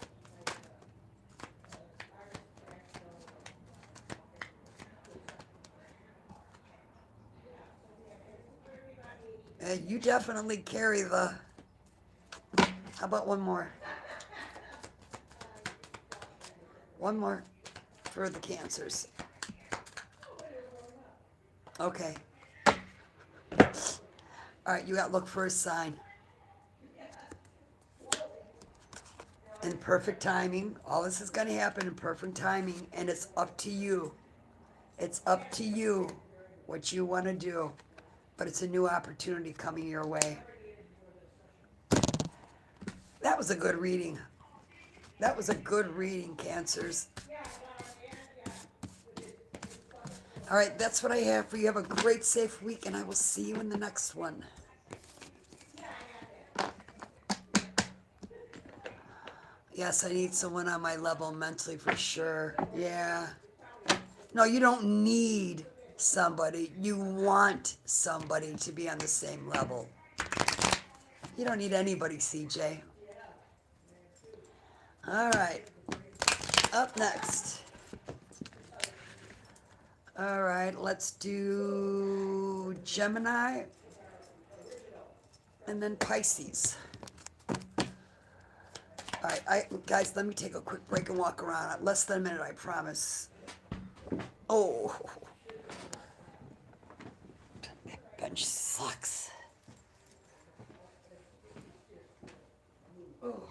You definitely carry the... How about one more? One more for the Cancers. Okay. All right, you got to look for a sign. In perfect timing. All this is going to happen in perfect timing, and it's up to you. It's up to you what you want to do. But it's a new opportunity coming your way. That was a good reading. That was a good reading, Cancers. All right, that's what I have for you. Have a great, safe week, and I will see you in the next one. Yes, I need someone on my level mentally for sure. Yeah. No, you don't need somebody. You want somebody to be on the same level. You don't need anybody, CJ. All right. Up next. All right, let's do Gemini and then Pisces. All right, guys, let me take a quick break and walk around. Less than a minute, I promise. Oh, that bench sucks. Oh.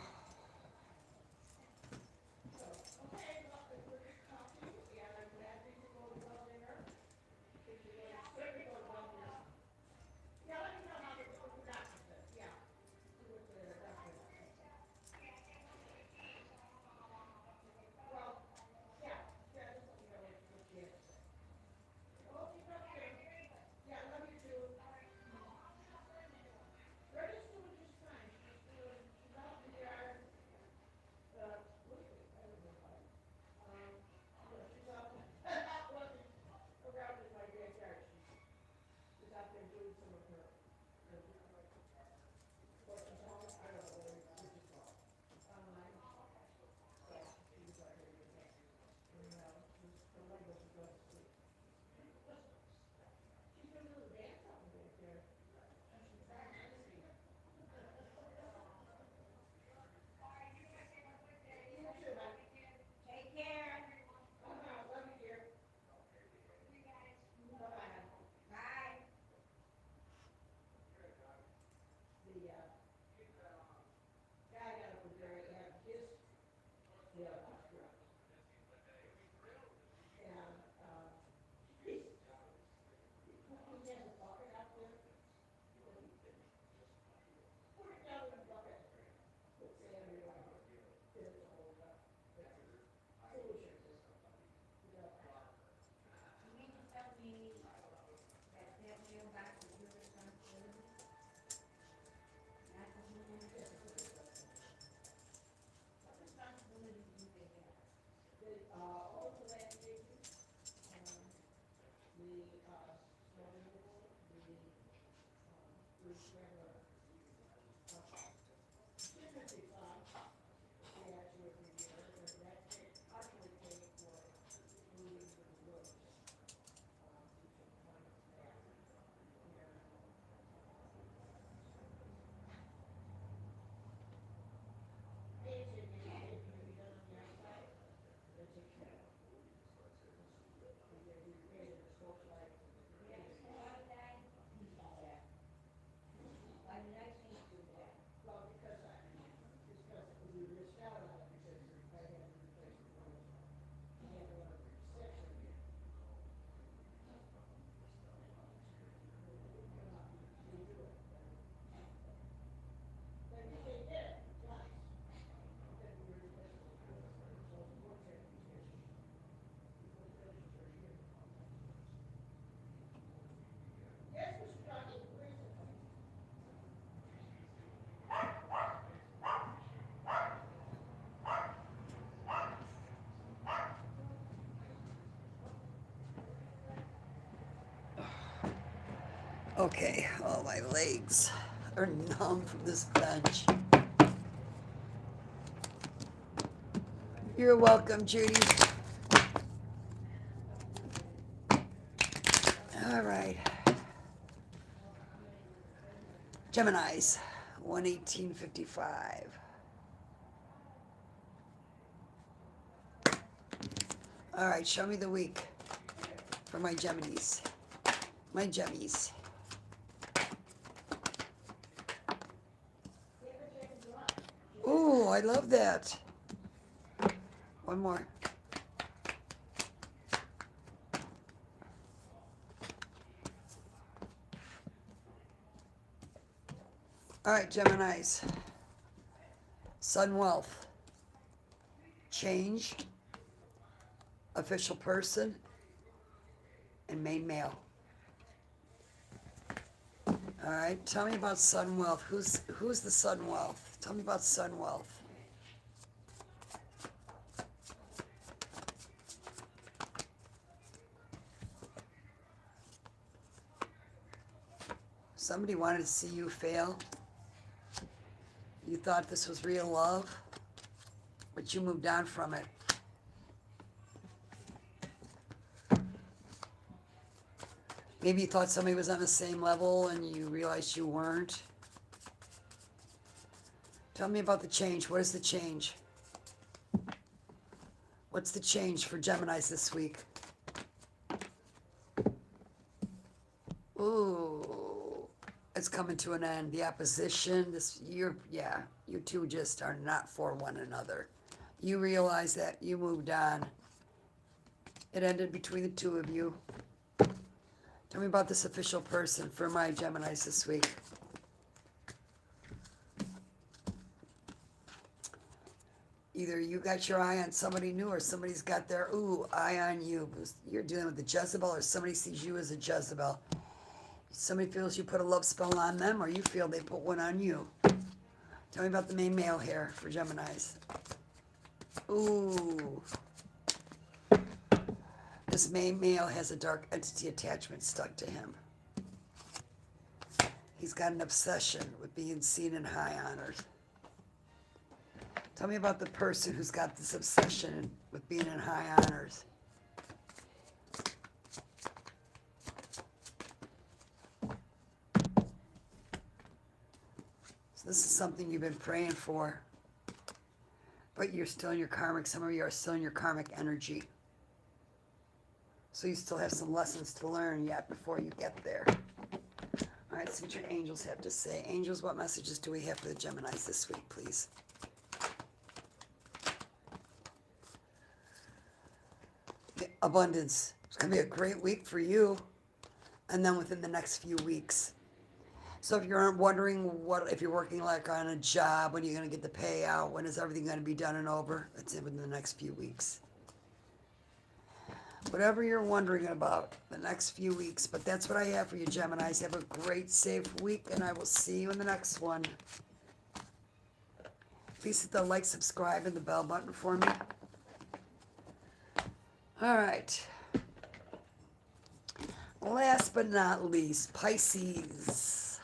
Okay, oh, my legs are numb from this bench. You're welcome, Judy. All right. Geminis, 118.55. All right, show me the week for my Geminis. My Gemmies. Ooh, I love that. One more. All right, Geminis. Sun wealth. Change. Official person. And main male. All right, tell me about sun wealth. Who's the sun wealth? Tell me about sun wealth. Somebody wanted to see you fail. You thought this was real love, but you moved on from it. Maybe you thought somebody was on the same level and you realized you weren't. Tell me about the change. What is the change? What's the change for Geminis this week? Ooh, it's coming to an end. The opposition, yeah, you two just are not for one another. You realize that. You moved on. It ended between the two of you. Tell me about this official person for my Geminis this week. Either you got your eye on somebody new or somebody's got their eye on you. You're dealing with a Jezebel or somebody sees you as a Jezebel. Somebody feels you put a love spell on them or you feel they put one on you. Tell me about the main male here for Geminis. Ooh. This main male has a dark entity attachment stuck to him. He's got an obsession with being seen in high honors. Tell me about the person who's got this obsession with being in high honors. So this is something you've been praying for, but you're still in your karmic, some of you are still in your karmic energy. So you still have some lessons to learn yet before you get there. All right, see what your angels have to say. Angels, what messages do we have for the Geminis this week, please? Abundance. It's going to be a great week for you. And then within the next few weeks. So if you're wondering if you're working like on a job, when you're going to get the payout, when is everything going to be done and over, it's within the next few weeks. Whatever you're wondering about the next few weeks. But that's what I have for you, Geminis. Have a great, safe week, and I will see you in the next one. Please hit the like, subscribe, and the bell button for me. All right. Last but not least, Pisces.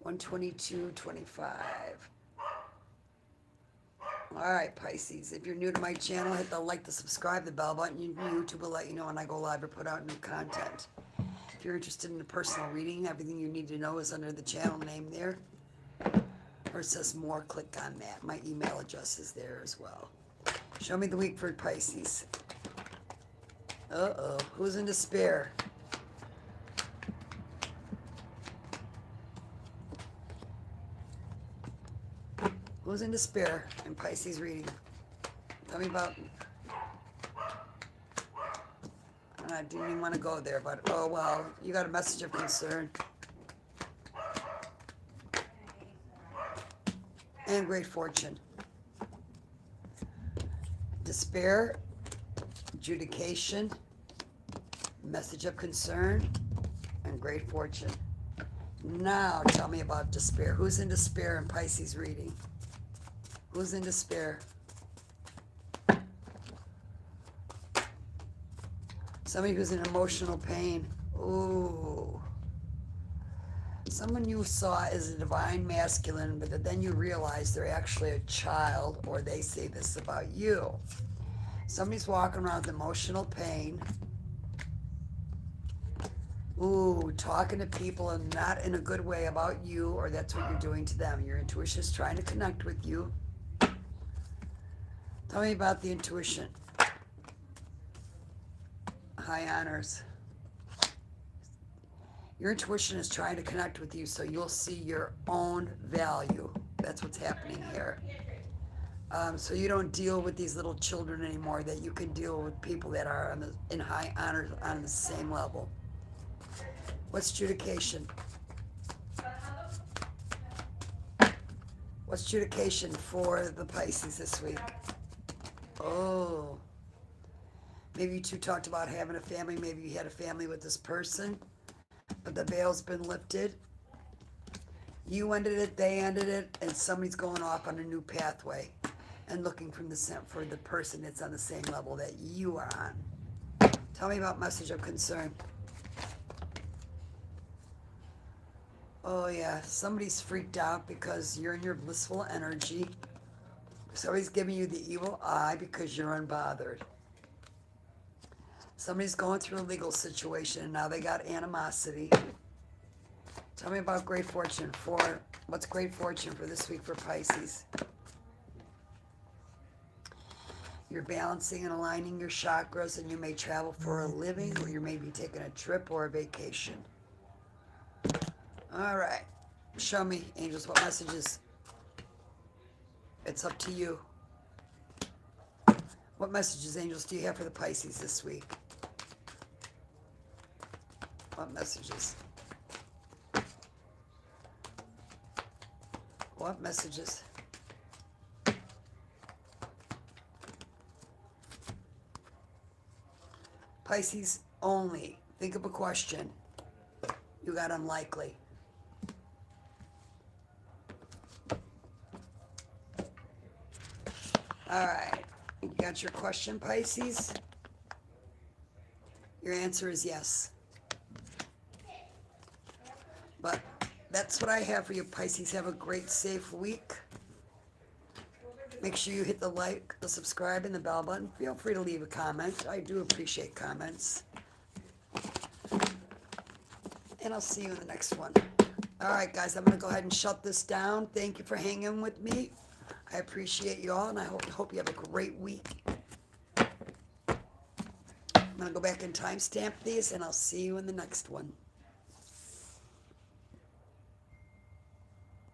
122.25. All right, Pisces. If you're new to my channel, hit the like, the subscribe, the bell button. YouTube will let you know when I go live or put out new content. If you're interested in a personal reading, everything you need to know is under the channel name there. Or it says more, click on that. My email address is there as well. Show me the week for Pisces. Uh-oh. Who's in despair? Who's in despair in Pisces reading? Tell me about... I didn't even want to go there, but oh well. You got a message of concern. And great fortune. Despair, adjudication, message of concern, and great fortune. Now tell me about despair. Who's in despair in Pisces reading? Who's in despair? Somebody who's in emotional pain. Ooh. Someone you saw as a divine masculine, but then you realize they're actually a child, or they say this about you. Somebody's walking around with emotional pain. Ooh, talking to people and not in a good way about you, or that's what you're doing to them. Your intuition is trying to connect with you. Tell me about the intuition. High honors. Your intuition is trying to connect with you so you'll see your own value. That's what's happening here. So you don't deal with these little children anymore, that you can deal with people that are in high honors on the same level. What's adjudication? What's adjudication for the Pisces this week? Oh. Maybe you two talked about having a family. Maybe you had a family with this person, but the veil's been lifted. You ended it, they ended it, and somebody's going off on a new pathway and looking for the person that's on the same level that you are on. Tell me about message of concern. Oh yeah, somebody's freaked out because you're in your blissful energy. Somebody's giving you the evil eye because you're unbothered. Somebody's going through a legal situation and now they got animosity. Tell me about great fortune what's great fortune for this week for Pisces? You're balancing and aligning your chakras, and you may travel for a living, or you may be taking a trip or a vacation. All right. Show me, angels, what messages. It's up to you. What messages, angels, do you have for the Pisces this week? What messages? What messages? Pisces only. Think of a question. You got unlikely. All right. You got your question, Pisces? Your answer is yes. But that's what I have for you, Pisces. Have a great, safe week. Make sure you hit the like, the subscribe, and the bell button. Feel free to leave a comment. I do appreciate comments. And I'll see you in the next one. All right, guys, I'm going to go ahead and shut this down. Thank you for hanging with me. I appreciate you all, and I hope you have a great week. I'm going to go back and timestamp these, and I'll see you in the next one.